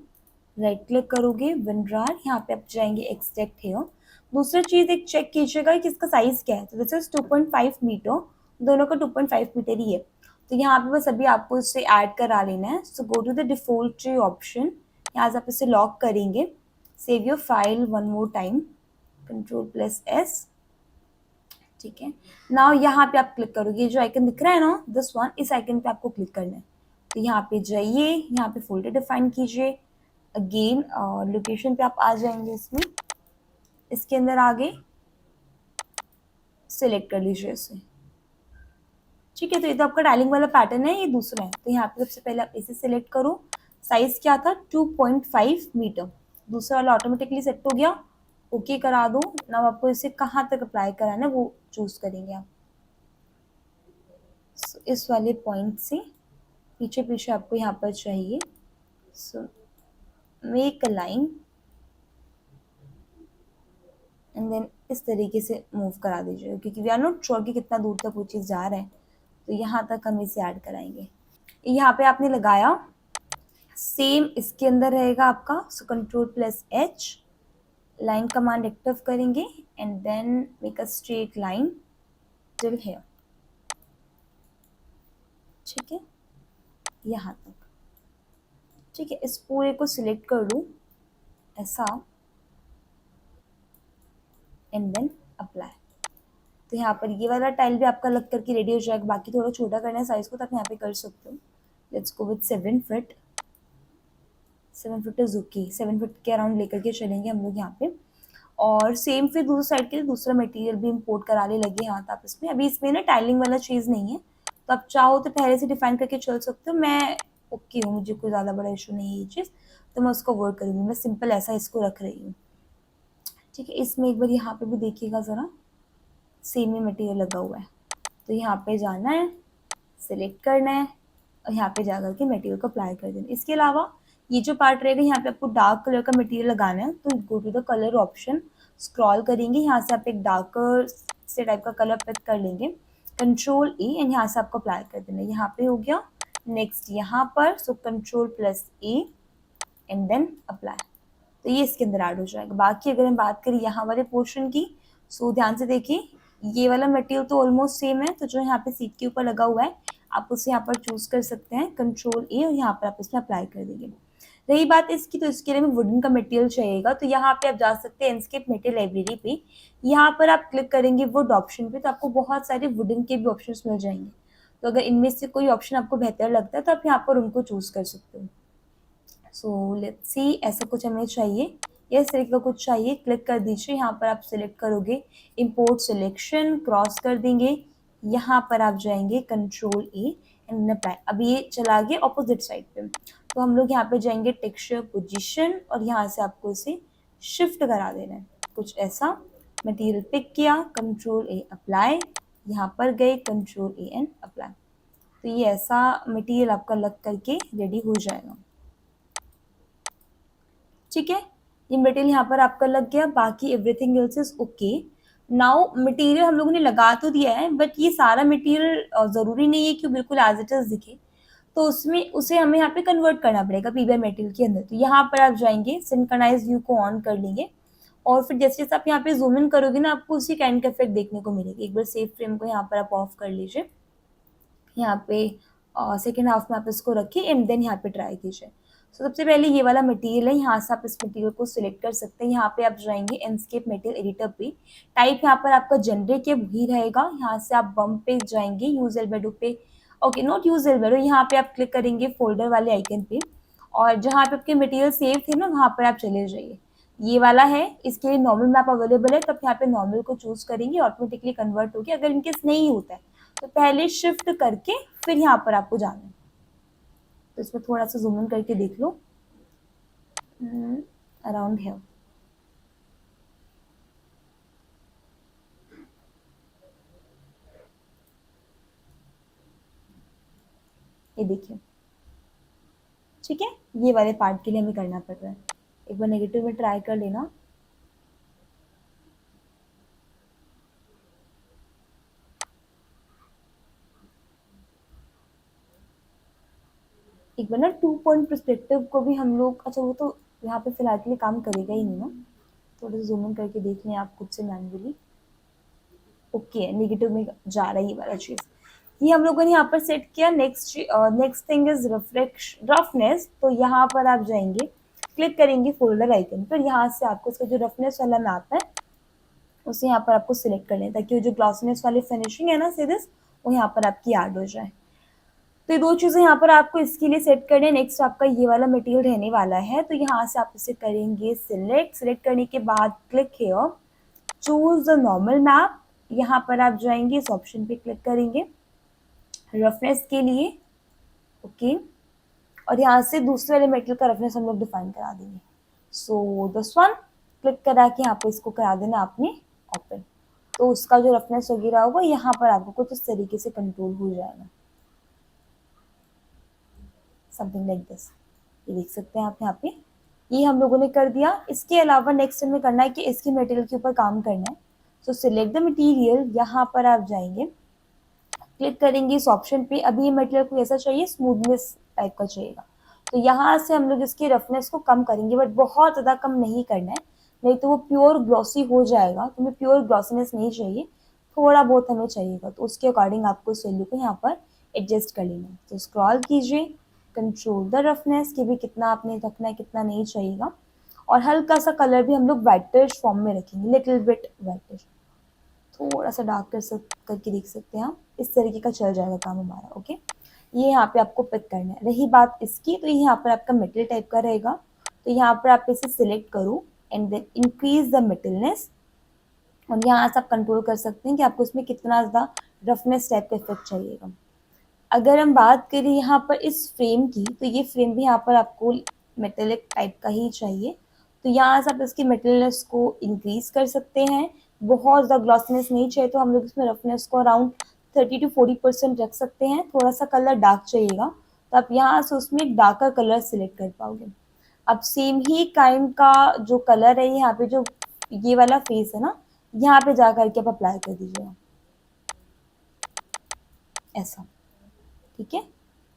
राइट क्लिक करोगे विंड्रार, यहाँ पे आप जाएंगे एक्सट्रैक्ट हेयर। दूसरा चीज़ एक चेक कीजिएगा कि इसका साइज़ क्या है। तो दिस इज 2.5 मीटर, दोनों का 2.5 मीटर ही है। तो यहाँ पे बस अभी आपको इससे ऐड करा लेना है। So go to the default tree option, यहाँ से आप इसे लॉक करेंगे। Save your file one more time, Ctrl+S। ठीक है, नाउ यहाँ पे आप क्लिक करोगे, जो आइकन दिख रहा है ना दिस वन, इस आइकन पे आपको क्लिक करना है। तो यहाँ पे जाइए, यहाँ पे फोल्डर डिफाइन कीजिए। अगेन लोकेशन पे आप आ जाएंगे, इसमें इसके अंदर आगे सिलेक्ट कर लीजिए इसे। ठीक है, तो ये तो आपका टाइलिंग वाला पैटर्न है, ये दूसरा है। तो यहाँ पे सबसे पहले आप इसे सिलेक्ट करो। साइज क्या था, 2.5 मीटर। दूसरा वाला ऑटोमेटिकली सेट हो गया, ओके करा दो। नाउ आपको इसे कहाँ तक अप्लाई कराना है वो चूज करेंगे आप। So, इस वाले पॉइंट से पीछे पीछे आपको यहाँ पर चाहिए। So make a line and then इस तरीके से मूव करा दीजिए, क्योंकि वी आर नॉट श्योर कि कितना दूर तक वो चीज़ जा रहा है, तो यहाँ तक हम इसे ऐड कराएंगे। यहाँ पे आपने लगाया, सेम इसके अंदर रहेगा आपका। So Ctrl+H, line command active करेंगे and then make a straight line till here. ठीक है, यहाँ तक। ठीक है, इस पूरे को सिलेक्ट कर लूँ ऐसा एंड देन अप्लाई। तो यहाँ पर ये वाला टाइल भी आपका लग करके रेडी हो जाएगा। बाकी थोड़ा छोटा करना है साइज को तो आप यहाँ पे कर सकते हो। Let's go with 7 feet. 7 feet is okay, 7 feet के अराउंड लेकर के चलेंगे हम लोग यहाँ पे। और सेम फिर दूसरी साइड के लिए दूसरा मटेरियल भी इंपोर्ट कराने लगे हैं आप इसमें। अभी इसमें ना टाइलिंग वाला चीज़ नहीं है, तो आप चाहो तो पहले से डिफाइन करके चल सकते हो। मैं ओके हूँ, मुझे कोई ज़्यादा बड़ा इशू नहीं है ये चीज़, तो मैं उसको अवॉइड करूँगी। मैं सिंपल ऐसा इसको रख रही हूँ, ठीक है। इसमें एक बार यहाँ पे भी देखिएगा ज़रा, सेम ही मटेरियल लगा हुआ है, तो यहाँ पे जाना है, सिलेक्ट करना है और यहाँ पे जाकर के मटेरियल को अप्लाई कर देना। इसके अलावा ये जो पार्ट रहेगा, यहाँ पे आपको डार्क कलर का मटेरियल लगाना है, तो go to the colour option, scroll करेंगे, यहाँ से आप एक डार्कर से टाइप का कलर पिक कर लेंगे, कंट्रोल ए एंड यहाँ से आपको अप्लाई कर देना है। यहाँ पे हो गया। नेक्स्ट यहाँ पर so control plus A and then apply, तो ये इसके अंदर ऐड हो जाएगा। बाकी अगर हम बात करें यहाँ वाले पोर्शन की, सो ध्यान से देखिए, ये वाला मटेरियल तो ऑलमोस्ट सेम है, तो जो यहाँ पे सीट के ऊपर लगा हुआ है आप उसे यहाँ पर चूज कर सकते हैं, कंट्रोल ए, और यहाँ पर आप इसमें अप्लाई कर देंगे। रही बात इसकी, तो इसके लिए हमें वुडन का मटेरियल चाहिएगा, तो यहाँ पे आप जा सकते हैं एंडस्केप मटेरियल लाइब्रेरी पे, यहाँ पर आप क्लिक करेंगे वुड ऑप्शन पे, तो आपको बहुत सारे वुडन के भी ऑप्शन मिल जाएंगे। तो अगर इनमें से कोई ऑप्शन आपको बेहतर लगता है तो आप यहाँ पर उनको चूज कर सकते हो। सो लेट्स सी, ऐसा कुछ हमें चाहिए या इस तरीके का कुछ चाहिए, क्लिक कर दीजिए। यहाँ पर आप सिलेक्ट करोगे इंपोर्ट सिलेक्शन, क्रॉस कर देंगे, यहाँ पर आप जाएंगे कंट्रोल ए एंड अप्लाई। अब ये चला गया अपोजिट साइड पे, तो हम लोग यहाँ पे जाएंगे टेक्सचर पोजीशन और यहाँ से आपको इसे शिफ्ट करा देना है कुछ ऐसा। मटेरियल पिक किया, कंट्रोल ए अप्लाई, यहाँ पर गए कंट्रोल ए एंड अप्लाई, तो ये ऐसा मटेरियल आपका लग करके रेडी हो जाएगा, ठीक है। ये मटेरियल यहाँ पर आपका लग गया, बाकी everything else is okay. Now material हम लोगों ने लगा तो दिया है, बट ये सारा मटेरियल ज़रूरी नहीं है कि बिल्कुल एज इट इज़ दिखे, तो उसमें उसे हमें यहाँ पे कन्वर्ट करना पड़ेगा पीबीआई मटेरियल के अंदर। तो यहाँ पर आप जाएंगे, सिंक्रोनाइज व्यू को ऑन कर लेंगे, और फिर जैसे जैसे आप यहाँ पे जूम इन करोगे ना, आपको उसी काइंड का इफेक्ट देखने को मिलेगा। एक बार सेव फ्रेम को यहाँ पर आप ऑफ कर लीजिए, यहाँ पे सेकेंड हाफ में आप इसको रखिए एंड देन यहाँ पे ट्राई कीजिए। तो सबसे पहले ये वाला मटेरियल है, यहाँ से आप इस मटेरियल को सिलेक्ट कर सकते हैं। यहाँ पे आप जाएंगे एंडस्केप मटेरियल एडिटर पे, टाइप यहाँ पर आपका जनरेट वही रहेगा। यहाँ से आप बम्प पे जाएंगे, यूज एल्बेडो पे, ओके नॉट यूज एल्बेडो, यहाँ पे आप क्लिक करेंगे फोल्डर वाले आइकन पे, और जहाँ पे आपके मटेरियल सेव थे ना वहाँ पर आप चले जाइए। ये वाला है, इसके लिए नॉर्मल मैप अवेलेबल है, तो आप यहाँ पे नॉर्मल को चूज करेंगे, ऑटोमेटिकली कन्वर्ट होगी। अगर इनकेस नहीं होता है तो पहले शिफ्ट करके फिर यहाँ पर आपको जाना है। तो इसमें थोड़ा सा जूम इन करके देख लो, अराउंड है, ये देखिए, ठीक है। ये वाले पार्ट के लिए हमें करना पड़ रहा है। एक बार नेगेटिव में ट्राई कर लेना, एक बार ना 2 पॉइंट पर्सपेक्टिव को भी हम लोग, अच्छा वो तो यहाँ पे फिलहाल के लिए काम करेगा ही नहीं ना, थोड़ा सा जूम इन करके देख लें आप खुद से मैनुअली। ओके, नेगेटिव में जा रहा है ये वाला चीज़, ये हम लोगों ने यहाँ पर सेट किया। नेक्स्ट थिंग इज रफनेस, तो यहाँ पर आप जाएंगे, क्लिक करेंगे फोल्डर आइकन पर, यहाँ से आपको इसका जो रफनेस वाला मैप है उसे यहाँ पर आपको सिलेक्ट कर लें, ताकि वो जो ग्लॉसीनेस वाली फिनिशिंग है ना सीरीज, वो यहाँ पर आपकी ऐड हो जाए। तो ये दो चीज़ें यहाँ पर आपको इसके लिए सेट करने। नेक्स्ट आपका ये वाला मटेरियल रहने वाला है, तो यहाँ से आप इसे करेंगे सिलेक्ट करने के बाद click here, choose the normal map, यहाँ पर आप जाएंगे, इस ऑप्शन पे क्लिक करेंगे रफनेस के लिए, ओके, और यहाँ से दूसरे वाले मटेरियल का रफनेस हम लोग डिफाइन करा देंगे। सो दिस वन, क्लिक करा के यहाँ पे इसको करा देना आपने ओपन, तो उसका जो रफनेस वगैरह होगा यहाँ पर आपको कुछ इस तरीके से कंट्रोल हो जाएगा, समथिंग लाइक दिस। ये देख सकते हैं आप यहाँ पे, ये हम लोगों ने कर दिया। इसके अलावा नेक्स्ट हमें करना है कि इसके मटेरियल के ऊपर काम करना है। सो सिलेक्ट द मटेरियल, यहाँ पर आप जाएंगे, क्लिक करेंगे इस ऑप्शन पे। अभी ये मटेरियल को ऐसा चाहिए, स्मूथनेस टाइप का चाहिएगा, तो यहाँ से हम लोग इसकी रफनेस को कम करेंगे, बट बहुत ज़्यादा कम नहीं करना है, नहीं तो वो प्योर ग्लॉसी हो जाएगा। तो हमें प्योर ग्लॉसीनेस नहीं चाहिए, थोड़ा बहुत हमें चाहिएगा, तो उसके अकॉर्डिंग आपको इस वैल्यू को यहाँ पर एडजस्ट कर लेना है। तो स्क्रॉल कीजिए, कंट्रोल द रफनेस कि भी कितना आपने रखना है, कितना नहीं चाहिएगा, और हल्का सा कलर भी हम लोग वाइटिश फॉर्म में रखेंगे, लिटिल बिट वाइटिश, थोड़ा सा डार्क करके देख सकते हैं आप, इस तरीके का चल जाएगा काम हमारा, ओके। ये यहाँ पे आपको पिक करना है। रही बात इसकी, तो ये यहाँ पर आपका मटेरियल टाइप का रहेगा, तो यहाँ पर आप इसे सिलेक्ट करो, एंड देन इंक्रीज द मेटलनेस। और यहाँ से आप कंट्रोल कर सकते हैं कि आपको इसमें कितना ज़्यादा रफनेस टाइप का इफेक्ट चाहिएगा। अगर हम बात करें यहाँ पर इस फ्रेम की, तो ये फ्रेम भी यहाँ पर आपको मेटेलिक टाइप का ही चाहिए। तो यहाँ से आप इसकी मेटलनेस को इंक्रीज कर सकते हैं। बहुत ज़्यादा ग्लॉसीनेस नहीं चाहिए तो हम लोग इसमें रफनेस को अराउंड 30 to 40% रख सकते हैं। थोड़ा सा कलर डार्क चाहिएगा तो आप यहाँ से उसमें एक डार्कर कलर सिलेक्ट कर पाओगे। अब सेम ही काइंड का जो कलर है यहाँ पे, जो ये वाला फेस है ना, यहाँ पे जा करके आप अप्लाई कर दीजिएगा ऐसा, ठीक है।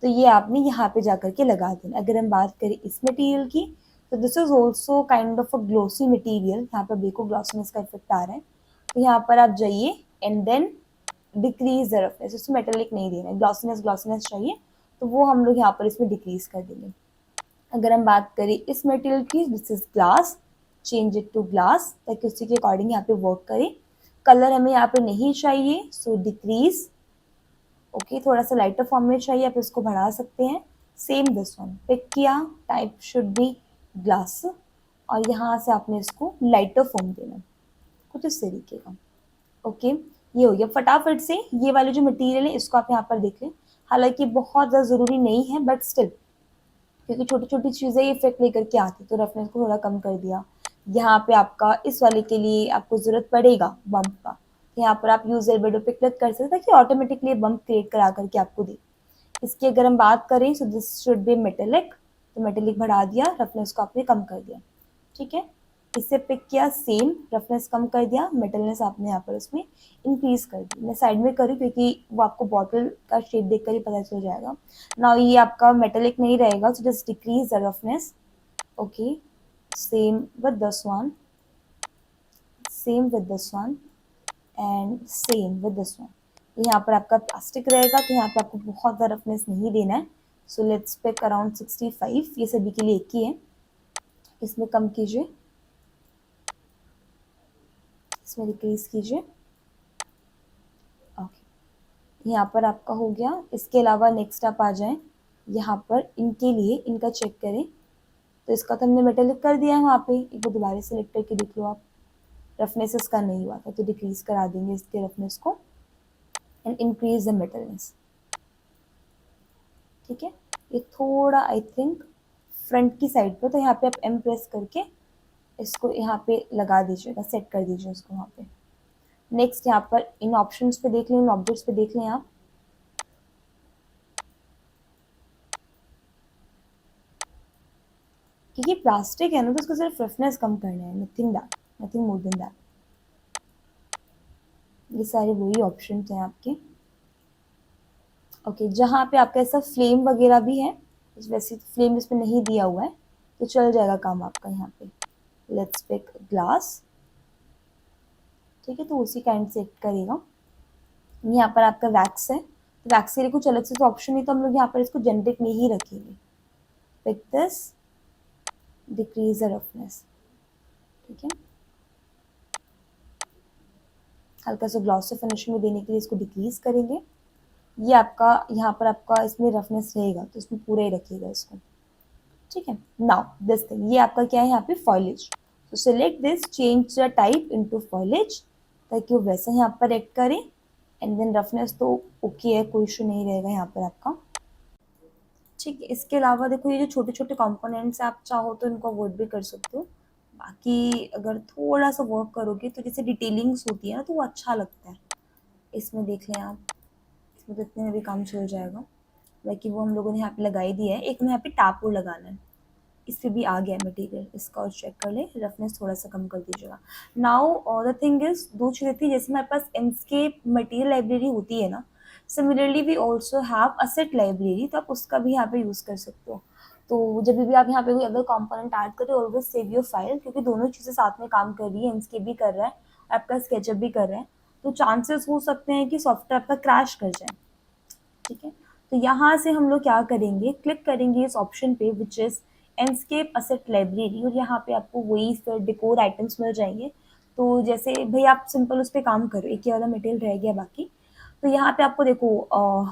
तो ये आपने यहाँ पे जा करके लगा देना। अगर हम बात करें इस मटेरियल की, तो this is also kind of a glossy material. यहाँ पर देखो ग्लॉसीनेस का इफेक्ट आ रहा है, तो यहाँ पर आप जाइए and then decrease the roughness. इसमें मेटेलिक नहीं देना है, ग्लॉसीनेस ग्लॉसीनेस चाहिए तो वो हम लोग यहाँ पर इसमें डिक्रीज कर देंगे। अगर हम बात करें इस मटेरियल की, this is glass, change it to glass ताकि उसी के अकॉर्डिंग यहाँ पे वर्क करे। कलर हमें यहाँ पे नहीं चाहिए, सो डिक्रीज। ओके, थोड़ा सा लाइटर फॉर्म में चाहिए, आप इसको बढ़ा सकते हैं। सेम दिस वन पिक किया, टाइप शुड बी ग्लास, और यहाँ से आपने इसको लाइटर फॉर्म देना, कुछ इस तरीके का। ओके, ये हो गया। फटाफट से ये वाले जो मटेरियल है इसको आप यहाँ पर देख लें। हालांकि बहुत ज़्यादा ज़रूरी नहीं है, बट स्टिल, क्योंकि छोटी छोटी चीज़ें इफेक्ट लेकर के आती, तो रफनेस को थोड़ा कम कर दिया। यहाँ पे आपका इस वाले के लिए आपको ज़रूरत पड़ेगा बम्प का, यहाँ पर आप यूज एल्बेडो पे क्लिक कर सकते हैं कि ऑटोमेटिकली बम्प क्रिएट करा करके आपको दे। इसकी अगर हम बात करें, so this should be metallic, तो मेटेलिक बढ़ा दिया, रफनेस को आपने कम कर दिया, ठीक है। इससे पिक किया, सेम, रफनेस कम कर दिया, मेटलनेस आपने यहाँ पर उसमें इंक्रीज कर दी। मैं साइड में करूँ क्योंकि वो आपको बॉटल का शेप देखकर ही पता चल जाएगा। नाउ ये आपका मेटेलिक नहीं रहेगा, so just decrease the roughness. Okay, same with this one, same with this one and same with this one. यहाँ पर आपका प्लास्टिक रहेगा तो यहाँ पर आपको बहुत ज़्यादा रफनेस नहीं देना है। सो लेट्स पिक अराउंड 65, ये सभी के लिए एक ही है। इसमें कम कीजिए, इसमें डिक्रीज कीजिए। ओके, यहाँ पर आपका हो गया। इसके अलावा नेक्स्ट आप आ जाएं, यहाँ पर इनके लिए इनका चेक करें। तो इसका तो हमने मेटेलिक कर दिया है, वहाँ पे एक बार दोबारा सेलेक्ट करके देख लो आप। रफनेस इसका नहीं हुआ था तो डिक्रीज करा देंगे इसके रफनेस को एंड इंक्रीज द मेटलनेस, ठीक है। ये थोड़ा आई थिंक फ्रंट की साइड पे, तो यहाँ पे आप एम प्रेस करके इसको यहाँ पे लगा दीजिएगा, सेट कर दीजिए उसको वहाँ पे। नेक्स्ट यहाँ पर इन ऑप्शंस पे देख लें, इन ऑब्जेक्ट्स पे देख लें आप। क्योंकि प्लास्टिक है ना, तो उसको सिर्फ रफनेस कम करना है, nothing that, nothing more than that. ये सारे वही ऑप्शन हैं आपके। ओके, जहाँ पे आपका ऐसा फ्लेम वगैरह भी है, वैसे फ्लेम इसमें नहीं दिया हुआ है तो चल जाएगा काम आपका। यहाँ पे लेट्स पिक ग्लास, ठीक है, तो उसी काइंड से एक्ट करेगा। यहाँ पर आपका वैक्स है, तो वैक्स के लिए कुछ अलग से तो ऑप्शन नहीं, तो हम लोग यहाँ पर इसको जनरिक में ही रखेंगे। Pick this, decrease the roughness, ठीक है। हल्का सा ग्लॉसी फिनिशिंग में देने के लिए इसको डिक्रीज करेंगे। ये आपका यहाँ पर आपका इसमें रफनेस रहेगा तो इसमें पूरा ही रखिएगा इसको, ठीक है। नाउ दिस थिंग, ये आपका क्या है यहाँ पे फॉइलेज। तो select this, change the type into foliage ताकि वो वैसा यहाँ पर एक्ट करे। एंड देन रफनेस तो ओके है, कोई इशू नहीं रहेगा यहाँ पर आपका, ठीक है। इसके अलावा देखो ये जो छोटे छोटे कंपोनेंट्स आप चाहो तो इनको अवॉइड भी कर सकते हो। बाकी अगर थोड़ा सा वर्क करोगे तो जैसे डिटेलिंग्स होती है ना, तो वो अच्छा लगता है। इसमें देख लें आप, इसमें तो इतने में भी काम चल जाएगा। बाकी वो हम लोगों ने यहाँ पे लगाई दिया है। एक में यहाँ पे टापू लगाना है, इस पे भी आ गया मटेरियल, इसका और चेक कर ले, रफनेस थोड़ा सा कम कर दीजिएगा। नाउ द थिंग इज, दो चीज़ें थी, जैसे हमारे पास एंस्केप मटेरियल लाइब्रेरी होती है ना, similarly we also have asset library, तो आप उसका भी यहाँ पे यूज़ कर सकते हो। तो जब भी आप यहाँ पे कोई अदर कंपोनेंट ऐड करें, ऑलवेज सेव योर फाइल, क्योंकि दोनों चीज़ें साथ में काम कर रही है, एंस्केप भी कर रहा है, आपका स्केचअप भी कर रहा है, तो चांसेस हो सकते हैं कि सॉफ्टवेयर आपका क्रैश कर जाए, ठीक है। तो यहाँ से हम लोग क्या करेंगे, क्लिक करेंगे इस ऑप्शन पे विच इज़ एंस्केप असेट लाइब्रेरी, और यहाँ पे आपको वही फिर डेकोर आइटम्स मिल जाएंगे। तो जैसे भाई आप सिंपल उस पर काम करो, एक ही वाला मटेरियल रह गया बाकी, तो यहाँ पे आपको देखो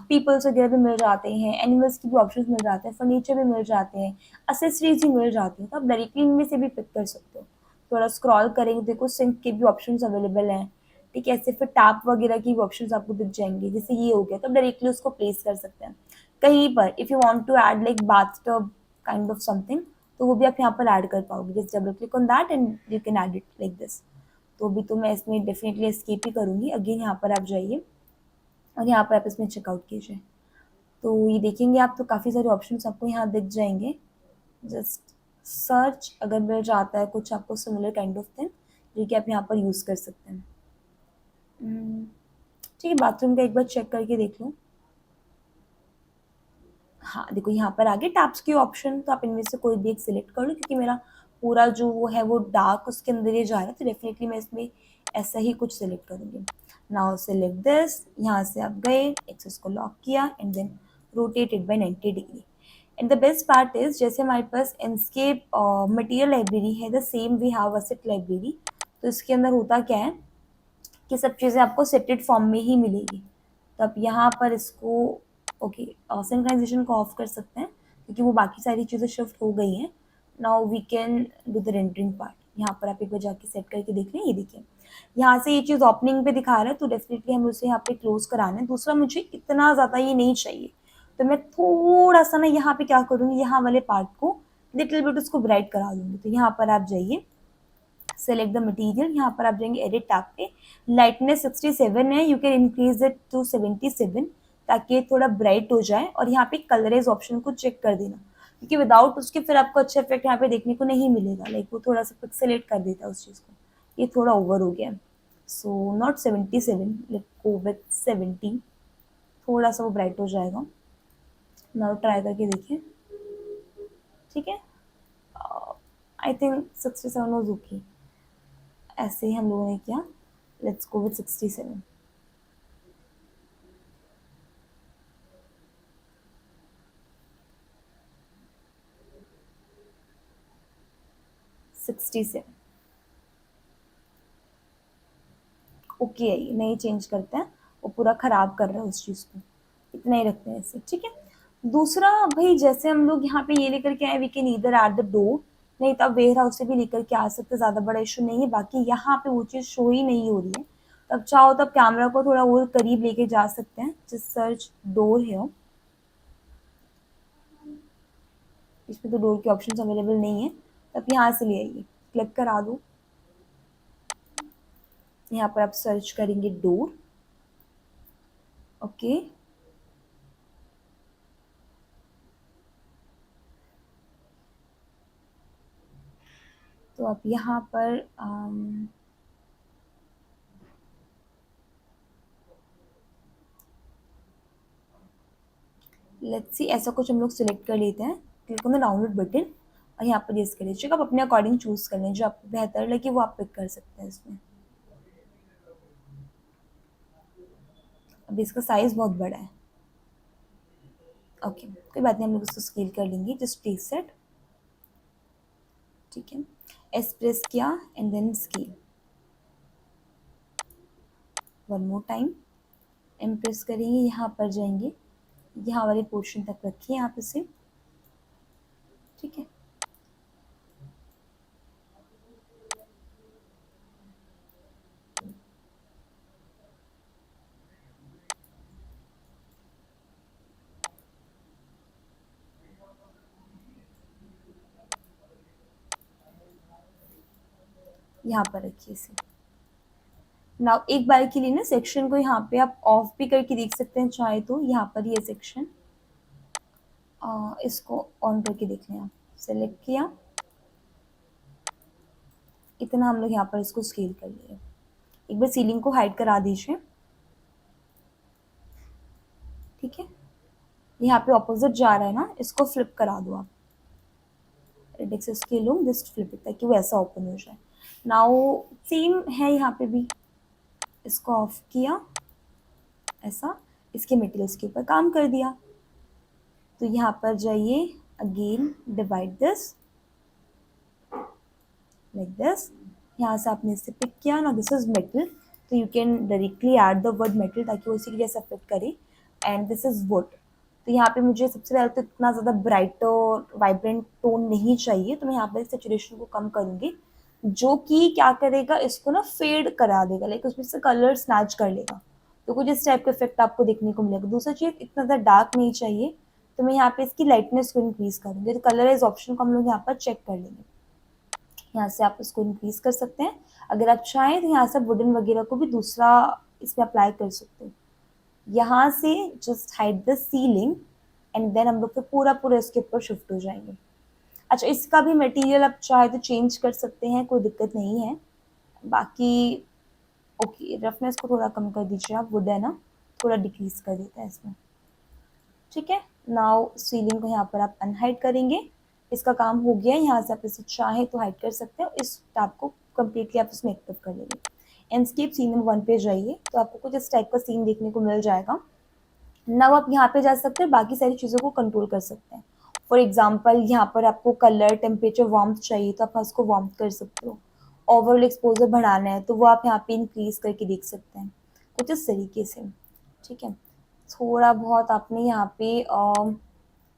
पीपल्स वगैरह भी मिल जाते हैं, एनिमल्स की भी ऑप्शंस मिल जाते हैं, फर्नीचर भी मिल जाते हैं, असेसरीज भी मिल जाती हैं, तो आप डायरेक्टली इनमें से भी पिक कर सकते हो। थोड़ा स्क्रॉल करेंगे देखो सिंक के भी ऑप्शंस अवेलेबल हैं, ठीक है। ऐसे फिर टैप वगैरह की भी ऑप्शंस आपको दिख जाएंगे, जैसे ये हो गया तो डायरेक्टली उसको प्लेस कर सकते हैं कहीं पर। If you want to add like bathtub kind of something, तो वो भी आप यहाँ पर ऐड कर पाओगे, just double click on that and you can add it like this. तो अभी तो मैं इसमें डेफिनेटली एस्केप ही करूंगी। अगेन यहाँ पर आप जाइए और यहाँ पर आप इसमें चेकआउट कीजिए, तो ये देखेंगे आप तो काफ़ी सारे ऑप्शंस आपको यहाँ दिख जाएंगे। जस्ट सर्च अगर मिल जाता है कुछ आपको सिमिलर काइंड ऑफ थिंग, जो कि आप यहाँ पर यूज़ कर सकते हैं। ठीक है, बाथरूम का एक बार चेक करके देख लो। हाँ देखो यहाँ पर आगे टैप्स के ऑप्शन, तो आप इनमें से कोई भी एक सिलेक्ट कर लो, क्योंकि मेरा पूरा जो वो है वो डार्क उसके अंदर ही जा रहा है, तो डेफिनेटली मैं इसमें ऐसा ही कुछ सिलेक्ट करूँगी। नाउ सिलेक्ट दिस, यहाँ से आप गए, एक्सेस को लॉक किया and then rotated by 90 degree. And the best part is, जैसे हमारे पास इंस्केप मटेरियल लाइब्रेरी है, the same we have asset library. तो इसके अंदर होता क्या है कि सब चीज़ें आपको सेटेड फॉर्म में ही मिलेगी। तो आप यहाँ पर इसको ओके सिंक्रोनाइजेशन को ऑफ कर सकते हैं, क्योंकि वो बाकी सारी चीज़ें शिफ्ट हो गई हैं। Now we can do the rendering part. यहाँ पर आप एक बार जाके सेट करके देख लें, ये देखिए यहाँ से ये चीज़ ओपनिंग पे दिखा रहा है, तो डेफिनेटली हमें उसे यहाँ पे क्लोज कराना है। दूसरा, मुझे इतना ज़्यादा ये नहीं चाहिए, तो मैं थोड़ा सा ना यहाँ पे क्या करूँगी, यहाँ वाले पार्ट को लिटिल बिट उसको ब्राइट करा दूँगी। तो यहाँ पर आप जाइए, सेलेक्ट द मटेरियल, यहाँ पर आप जाएंगे एडिट टैब पे, लाइटनेस 67 है, you can increase it to 77 ताकि ये थोड़ा ब्राइट हो जाए। और यहाँ पे कलरेज ऑप्शन को चेक कर देना, क्योंकि विदाउट उसके फिर आपको अच्छा इफेक्ट यहाँ पे देखने को नहीं मिलेगा, लाइक वो थोड़ा सा पिक्सेलेट कर देता है उस चीज़ को। ये थोड़ा ओवर हो गया, so not 77, let go with 70, थोड़ा सा वो ब्राइट हो जाएगा। नाउ ट्राई करके देखिए, ठीक है। आई थिंक 67 वॉज ओके, ऐसे ही हम लोगों ने किया। Let's go with 67। ओके है, नहीं चेंज करते हैं, वो पूरा ख़राब कर रहा है उस चीज़ को, इतना ही रखते हैं इसे, ठीक है। दूसरा भाई, जैसे हम लोग यहाँ पे ये लेकर के आए, we can either at the door, नहीं तो आप वेयर हाउस से भी लेकर के आ सकते, ज़्यादा बड़ा इशू नहीं है। बाकी यहाँ पे वो चीज़ शो ही नहीं हो रही है, तो अब चाहो तो आप कैमरा को थोड़ा और करीब लेके जा सकते हैं। जस्ट सर्च डोर है, इसमें तो डोर के ऑप्शन अवेलेबल नहीं है, तो आप यहाँ से ले आइए, क्लिक करा दो। यहाँ पर आप सर्च करेंगे डोर, ओके। तो आप यहाँ पर लेट्स सी, ऐसा कुछ हम लोग सिलेक्ट कर लेते हैं, click on the download button और यहाँ पर यस कर लीजिएगा। आप अपने अकॉर्डिंग चूज कर लें, जो आपको बेहतर लगे वो आप पिक कर सकते हैं इसमें। अभी इसका साइज बहुत बड़ा है, ओके कोई बात नहीं, हम लोग इसको स्केल कर लेंगे, जस्ट प्लीज सेट, ठीक है। एस प्रेस किया and then scale, one more time M press करेंगे, यहाँ पर जाएंगे, यहाँ वाले पोर्शन तक रखिए यहाँ पे से, ठीक है। यहाँ पर रखिए इसे। नाउ एक बार के लिए ना सेक्शन को यहाँ पे आप ऑफ भी करके देख सकते हैं चाहे तो, यहाँ पर ये सेक्शन इसको ऑन करके देख लें। आप सेलेक्ट किया, इतना हम लोग यहाँ पर इसको स्केल कर लिए। एक बार सीलिंग को हाइड करा दीजिए, ठीक है। यहाँ पे ऑपोजिट जा रहा है ना, इसको फ्लिप करा दो आप, इंडेक्स स्केल लूँ, जस्ट फ्लिप इट ताकि वो ऐसा ओपन हो जाए। नाउ सेम है यहाँ पे भी, इसको ऑफ किया, ऐसा इसके मटेरियल्स के ऊपर काम कर दिया। तो यहाँ पर जाइए, again divide this like this, यहाँ से आपने इससे पिक किया ना, दिस इज मेटल, तो you can directly add the word metal ताकि वो उसी के जैसा फिट करे। एंड दिस इज वुड, तो यहाँ पे मुझे सबसे पहले तो इतना ज़्यादा ब्राइट और वाइब्रेंट टोन नहीं चाहिए, तो मैं यहाँ पर सेचुरेशन को कम करूँगी जो कि क्या करेगा, इसको ना फेड करा देगा, लाइक उसमें से कलर स्नैच कर लेगा। तो कुछ इस टाइप का इफेक्ट आपको देखने को मिलेगा। दूसरा चीज, इतना ज़्यादा डार्क नहीं चाहिए, तो मैं यहाँ पे इसकी लाइटनेस को इंक्रीज करूँगी। तो कलराइज ऑप्शन को हम लोग यहाँ पर चेक कर लेंगे। यहाँ से आप इसको इंक्रीज कर सकते हैं। अगर आप चाहें तो यहाँ से वुडन वगैरह को भी दूसरा इसमें अप्लाई कर सकते हो। यहाँ से just hide the ceiling and then हम लोग फिर पूरा पूरा इसके ऊपर शिफ्ट हो जाएंगे। अच्छा, इसका भी मटेरियल आप चाहे तो चेंज कर सकते हैं, कोई दिक्कत नहीं है। बाकी ओके, रफनेस को थोड़ा कम कर दीजिए आप, वुड है ना, थोड़ा डिक्रीज कर देता है इसमें। ठीक है, नाउ सीलिंग को यहाँ पर आप अनहाइड करेंगे। इसका काम हो गया। यहाँ से आप इसे चाहे तो हाइड कर सकते हो। इस टैब को कम्प्लीटली आप इसमें एक्टिव कर लेंगे। एंडस्केप सीन नंबर 1 पे जाइए तो आपको कुछ इस टाइप का सीन देखने को मिल जाएगा। नाउ आप यहाँ पे जा सकते हैं, बाकी सारी चीज़ों को कंट्रोल कर सकते हैं। फॉर एग्जाम्पल, यहाँ पर आपको कलर, टेम्परेचर, वार्मथ चाहिए तो आप उसको वार्मथ कर सकते हो। ओवरऑल एक्सपोजर बढ़ाना है तो वो आप यहाँ पे इंक्रीज करके देख सकते हैं, कुछ इस तरीके से। ठीक है, थोड़ा बहुत आपने यहाँ पे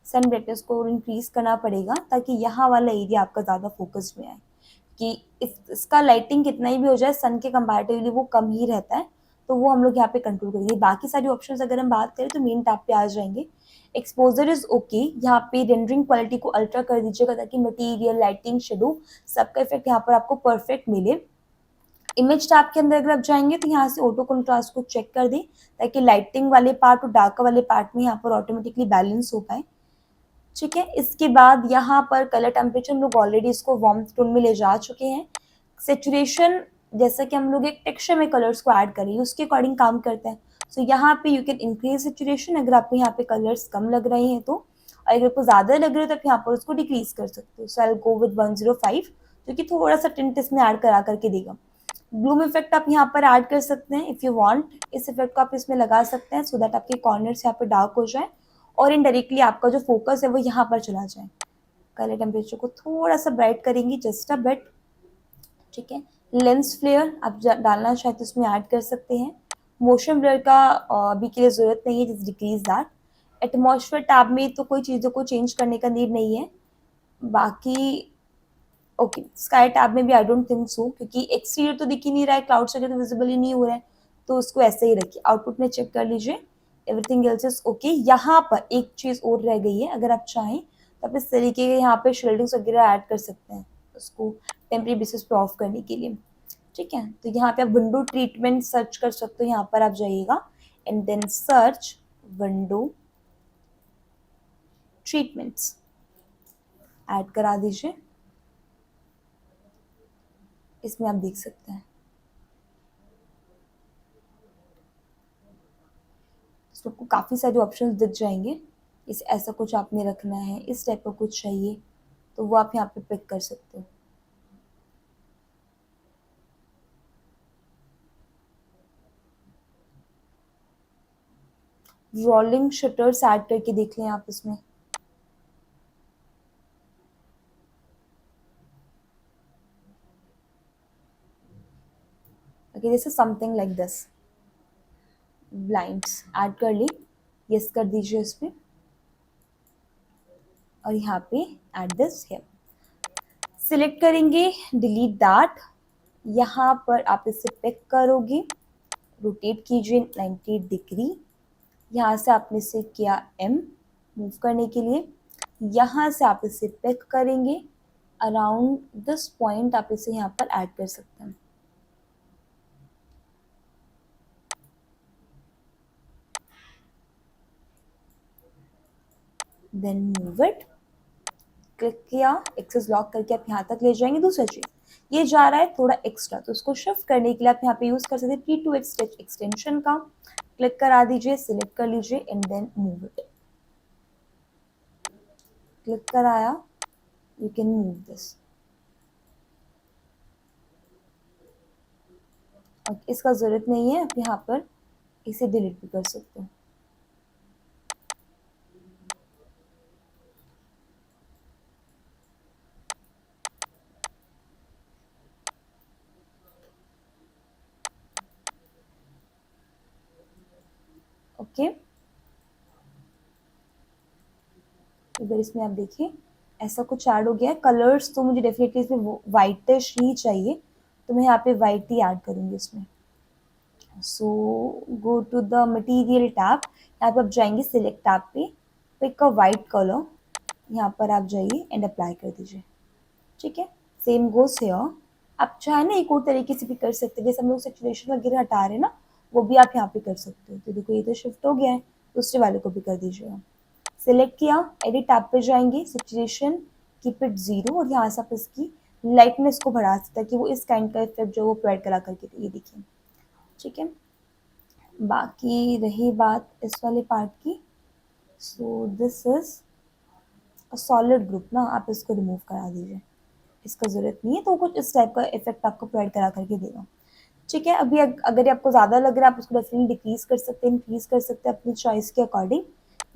सन ब्राइटनेस को इंक्रीज करना पड़ेगा ताकि यहाँ वाला एरिया आपका ज़्यादा फोकस में आए। कि इसका लाइटिंग कितना ही भी हो जाए, सन के कंपैरेटिवली वो कम ही रहता है, तो वो हम लोग यहाँ पे कंट्रोल करेंगे। बाकी सारी ऑप्शंस अगर हम बात करें तो मेन टैब पे आ जाएंगे। एक्सपोजर इज ओके, यहाँ पे रेंडरिंग क्वालिटी को अल्ट्रा कर दीजिएगा ताकि मटेरियल, लाइटिंग, शेडो सबका इफेक्ट यहाँ पर आपको परफेक्ट मिले। इमेज टैब के अंदर अगर आप जाएंगे तो यहाँ से ऑटो कंट्रास्ट को चेक कर दें ताकि लाइटिंग वाले पार्ट और डार्क वाले पार्ट में यहाँ पर ऑटोमेटिकली बैलेंस हो पाए। ठीक है, इसके बाद यहाँ पर कलर टेम्परेचर हम लोग ऑलरेडी इसको वार्म टोन में ले जा चुके हैं। सेचुरेशन, जैसा कि हम लोग एक टेक्सचर में कलर्स को ऐड करेंगे उसके अकॉर्डिंग काम करता है। सो यहाँ पे यू कैन इंक्रीज सेचुरेशन अगर आपको यहाँ पे कलर्स कम लग रहे हैं तो, और अगर आपको ज़्यादा लग रहे हो तो आप यहाँ पर उसको डिक्रीज कर सकते हो। सो आई गो विद 105, जो कि थोड़ा सा टिंट इसमें ऐड करा करके देगा। ब्लूम इफेक्ट आप यहाँ पर ऐड कर सकते हैं इफ़ यू वांट। इस इफेक्ट को आप इसमें लगा सकते हैं सो दैट आपके कॉर्नर्स यहाँ पर डार्क हो जाए और इनडायरेक्टली आपका जो फोकस है वो यहाँ पर चला जाए। कलर टेम्परेचर को थोड़ा सा ब्राइट करेंगे, जस्ट अ बिट। ठीक है, लेंस फ्लेयर आप डालना चाहे तो इसमें ऐड कर सकते हैं। मोशन ब्लर का अभी के लिए ज़रूरत नहीं है, just decrease that. Atmosphere tab में तो कोई चीज़ों को चेंज करने का नीड नहीं है। बाकी ओके, स्काई टैब में भी आई डोंट थिंक सो, क्योंकि एक्सटीरियर तो दिख ही नहीं रहा है, क्लाउड्स वगैरह तो विजिबल ही नहीं हो रहा है, तो उसको ऐसे ही रखिए। आउटपुट में चेक कर लीजिए, एवरीथिंग एल्स इज ओके। यहाँ पर एक चीज़ और रह गई है, अगर आप चाहें तो आप इस तरीके के यहाँ पे शेल्डिंग्स वगैरह ऐड कर सकते हैं उसको टेम्परेरी बेसिस पे ऑफ करने के लिए। ठीक है, तो यहाँ पे आप विंडो ट्रीटमेंट सर्च कर सकते हो। यहाँ पर आप जाइएगा and then search window treatments, add करा दीजिए। इसमें आप देख सकते हैं इसमें आपको काफ़ी सारे ऑप्शंस दिख जाएंगे। इस ऐसा कुछ आपने रखना है, इस टाइप का कुछ चाहिए तो वो आप यहाँ पे पिक कर सकते हो। रोलिंग शटर्स ऐड करके देख लें आप इसमें। Okay, this is something like this. Blinds add कर ली, यस कर दीजिए इसमें, और यहाँ पे ऐड दिस हियर। सिलेक्ट करेंगे, डिलीट दैट। यहाँ पर आप इसे पिक करोगे, रोटेट कीजिए 90 डिग्री। यहाँ से आपने इसे किया M मूव करने के लिए। यहाँ से आप इसे पिक करेंगे, अराउंड दिस पॉइंट आप इसे यहाँ पर ऐड कर सकते हैं। देन मूव इट, क्लिक किया, एक्सेस लॉक करके आप यहाँ तक ले जाएंगे। दूसरा चीज, ये जा रहा है थोड़ा एक्स्ट्रा, तो उसको शिफ्ट करने के लिए आप यहाँ पे यूज कर सकते हैं T2H स्टेच एक्सटेंशन का। क्लिक करा दीजिए, सिलेक्ट कर लीजिए and then move it. Click कराया, यू कैन मूव दिस। इसका जरूरत नहीं है, आप यहाँ पर इसे डिलीट भी कर सकते हो। ओके, इधर इसमें आप देखिए ऐसा कुछ ऐड हो गया है। कलर्स तो मुझे डेफिनेटली इसमें वाइटिश ही चाहिए, तो मैं यहाँ पे वाइट ही ऐड करूँगी इसमें। So go to the material tab, यहाँ पे आप जाएंगे सिलेक्ट टैब पे, पिक अ वाइट कलर, यहाँ पर आप जाइए एंड अप्लाई कर दीजिए। ठीक है, सेम गोस हेयर। आप चाहे ना एक और तरीके से भी कर सकते हैं, जैसे हम लोग सैचुरेशन वगैरह हटा रहे हैं ना, वो भी आप यहाँ पे कर सकते हो। तो देखो ये तो शिफ्ट हो गया है, दूसरे वाले को भी कर दीजिएगा। सिलेक्ट किया, एडिट टैब पे जाएंगे, सैचुरेशन कीप इट 0 और यहाँ से आप इसकी लाइटनेस को बढ़ा सकते हैं कि वो इस काइंड का इफेक्ट जो वो प्रोवाइड करा करके, ये देखिए। ठीक है, बाकी रही बात इस वाले पार्ट की, so this is a solid group ना, आप इसको रिमूव करा दीजिए, इसका ज़रूरत नहीं है। तो कुछ इस टाइप का इफेक्ट आपको प्रोवाइड करा करके देगा। ठीक है, अभी अगर आपको ज़्यादा लग रहा है आप उसको डेफिनेटली डिक्रीज कर सकते हैं, इंक्रीज कर सकते हैं अपनी चॉइस के अकॉर्डिंग।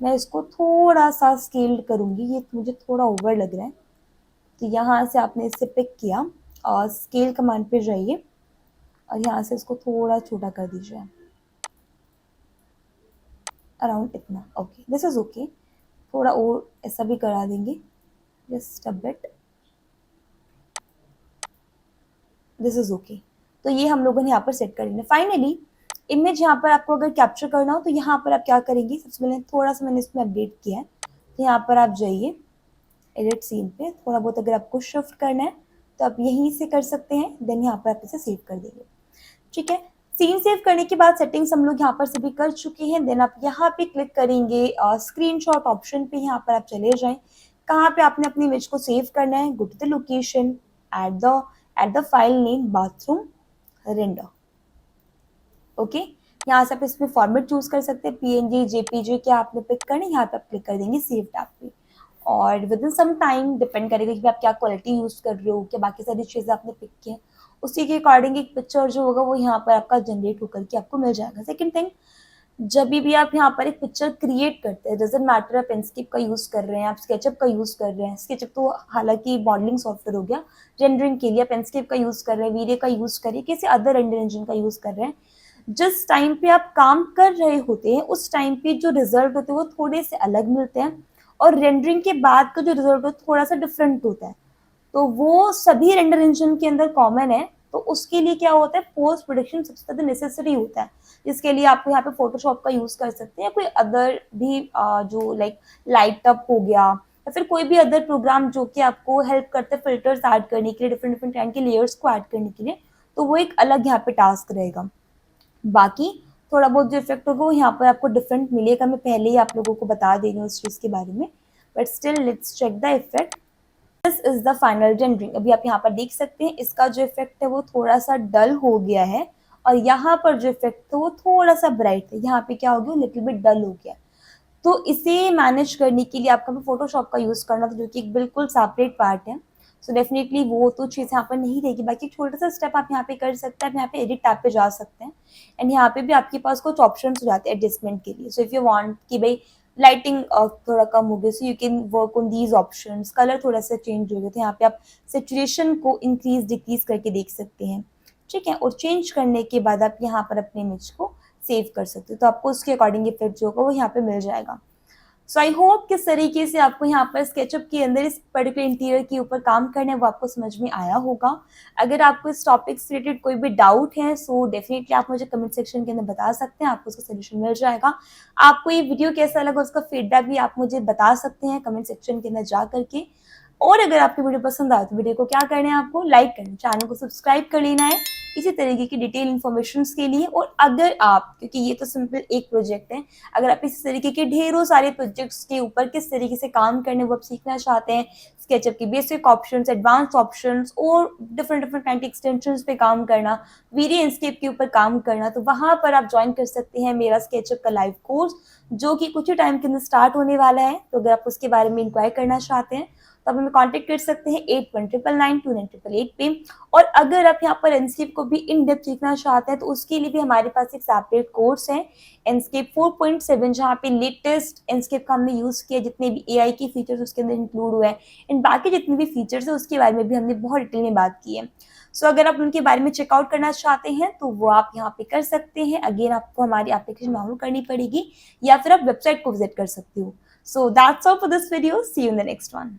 मैं इसको थोड़ा सा स्केल्ड करूँगी, ये मुझे थोड़ा ओवर लग रहा है, तो यहाँ से आपने इसे पिक किया और स्केल कमांड पे जाइए और यहाँ से इसको थोड़ा छोटा कर दीजिए, अराउंड इतना। Okay, this is okay. थोड़ा और ऐसा भी करा देंगे, just a bit, this is okay. तो ये हम लोगों ने यहाँ पर सेट कर लेना। फाइनली इमेज यहाँ पर आपको अगर कैप्चर करना हो तो यहाँ पर आप क्या करेंगे, सबसे पहले थोड़ा सा मैंने इसमें अपडेट किया है, तो यहाँ पर आप जाइए एडिट सीन पे, थोड़ा बहुत अगर आपको शिफ्ट करना है तो आप यहीं से कर सकते हैं, देन यहाँ पर आप इसे सेव कर देंगे। ठीक है, सीन सेव करने के बाद सेटिंग्स हम लोग यहाँ पर सभी कर चुके हैं। देन आप यहाँ पे क्लिक करेंगे स्क्रीनशॉट ऑप्शन पे, यहाँ पर आप चले जाएं, कहाँ पे आपने अपनी इमेज को सेव करना है, go to the location, at the file name bathroom render. Okay, यहाँ से आप इसमें फॉर्मेट चूज कर सकते हैं, पीएनजी जेपीजी क्या आपने पिक करना है, यहाँ पे आप क्लिक कर देंगे सेव टैब पे, और within some time depend करेगा कि आप क्या क्वालिटी यूज कर रहे हो, क्या बाकी सारी चीजें आपने पिक की है, उसी के अकॉर्डिंग एक पिक्चर जो होगा वो यहाँ पर आपका जनरेट होकर के आपको मिल जाएगा। सेकंड थिंग, जब भी आप यहाँ पर एक पिक्चर क्रिएट करते हैं, डजंट मैटर आप पेनस्केप का यूज कर रहे हैं, आप स्केचअप का यूज कर रहे हैं, स्केचअप तो हालांकि मॉडलिंग सॉफ्टवेयर हो गया, रेंडरिंग के लिए पेनस्केप का यूज कर रहे हैं, वीडियो का यूज कर रहे हैं, किसी अदर रेंडर इंजन का यूज कर रहे हैं, जिस टाइम पे आप काम कर रहे होते हैं उस टाइम पे जो रिजल्ट होते हैं वो थोड़े से अलग मिलते हैं, और रेंडरिंग के बाद का जो रिजल्ट होता है थोड़ा सा डिफरेंट होता है। तो वो सभी रेंडर इंजन के अंदर कॉमन है, तो उसके लिए क्या होता है, पोस्ट प्रोडक्शन सबसे ज़्यादा नेसेसरी होता है, जिसके लिए आप यहाँ पे फोटोशॉप का यूज कर सकते हैं, कोई अदर भी जो लाइक लाइटअप हो गया, या फिर कोई भी अदर प्रोग्राम जो कि आपको हेल्प करते हैं फिल्टर्स ऐड करने के लिए, डिफरेंट डिफरेंट काइंड के लेयर्स को ऐड करने के लिए, तो वो एक अलग यहाँ पे टास्क रहेगा। बाकी थोड़ा बहुत जो इफेक्ट होगा वो यहाँ पर आपको डिफरेंट मिलेगा, मैं पहले ही आप लोगों को बता दे रही हूँ इस चीज़ के बारे में, but still let's check the effect. This is the final rendering. अभी आप यहाँ पर देख सकते हैं इसका जो इफेक्ट है वो थोड़ा सा डल हो गया है, और यहाँ पर जो इफेक्ट था वो थोड़ा सा ब्राइट है, यहाँ पे क्या हो गया, लिटिल बिट डल हो गया। तो इसे मैनेज करने के लिए आपका फोटोशॉप का यूज करना था, जो कि एक बिल्कुल सेपरेट पार्ट है, सो डेफिनेटली वो तो चीज़ यहाँ पर नहीं रहेगी। बाकी छोटा सा स्टेप आप यहाँ पे कर सकते हैं, आप यहाँ पे एडिट टैब पे जा सकते हैं, एंड यहाँ पे भी आपके पास कुछ ऑप्शन हो जाते हैं एडजस्टमेंट के लिए। सो इफ यू वांट कि भाई लाइटिंग थोड़ा कम हो गया, so you can work on these options, colour थोड़ा सा चेंज हो गया तो यहाँ पे आप सेचुरेशन को इंक्रीज डिक्रीज करके देख सकते हैं। ठीक है, और चेंज करने के बाद आप यहाँ पर अपने इमेज को सेव कर सकते हो, तो आपको उसके अकॉर्डिंग इफेक्ट जो होगा वो यहाँ पे मिल जाएगा। सो आई होप किस तरीके से आपको यहाँ पर स्केचअप के अंदर इस पर्टिकुलर इंटीरियर के ऊपर काम करना है वो आपको समझ में आया होगा। अगर आपको इस टॉपिक से रिलेटेड कोई भी डाउट है सो डेफिनेटली आप मुझे कमेंट सेक्शन के अंदर बता सकते हैं, आपको उसका सोल्यूशन मिल जाएगा। आपको ये वीडियो कैसा लगा उसका फीडबैक भी आप मुझे बता सकते हैं कमेंट सेक्शन के अंदर जा करके। और अगर आपकी वीडियो पसंद आए तो वीडियो को क्या करना है, आपको लाइक करना, चैनल को सब्सक्राइब कर लेना है इसी तरीके की डिटेल इन्फॉर्मेशन के लिए। और अगर आप, क्योंकि ये तो सिंपल एक प्रोजेक्ट है, अगर आप इस तरीके के ढेरों सारे प्रोजेक्ट्स के ऊपर किस तरीके से काम करने वो आप सीखना चाहते हैं, स्केचअप की बेसिक ऑप्शंस, एडवांस ऑप्शंस और डिफरेंट डिफरेंट काइंड के एक्सटेंशंस पे काम करना, वीडियो इंस्केप के ऊपर काम करना, तो वहां पर आप ज्वाइन कर सकते हैं मेरा स्केचअप का लाइव कोर्स, जो कि कुछ ही टाइम के अंदर स्टार्ट होने वाला है। तो अगर आप उसके बारे में इंक्वायर करना चाहते हैं तो आप हमें कांटेक्ट कर सकते हैं 8199929888 पे। और अगर आप यहाँ पर एनस्केप को भी इन डेप्थ सीखना चाहते हैं तो उसके लिए भी हमारे पास एक सेपरेट कोर्स है एनस्केप 4.7, जहाँ पे लेटेस्ट एनस्केप का हमने यूज किया, जितने भी एआई के फीचर्स उसके अंदर इंक्लूड हुए हैं, एंड बाकी जितने भी फीचर्स है उसके बारे में भी हमने बहुत डिटेल में बात की है। सो अगर आप उनके बारे में चेकआउट करना चाहते हैं तो वो आप यहाँ पे कर सकते हैं। अगेन आपको हमारी एप्लीकेशन डाउनलोड करनी पड़ेगी या फिर आप वेबसाइट को विजिट कर सकते हो। So that's all for this video, see you in the next one.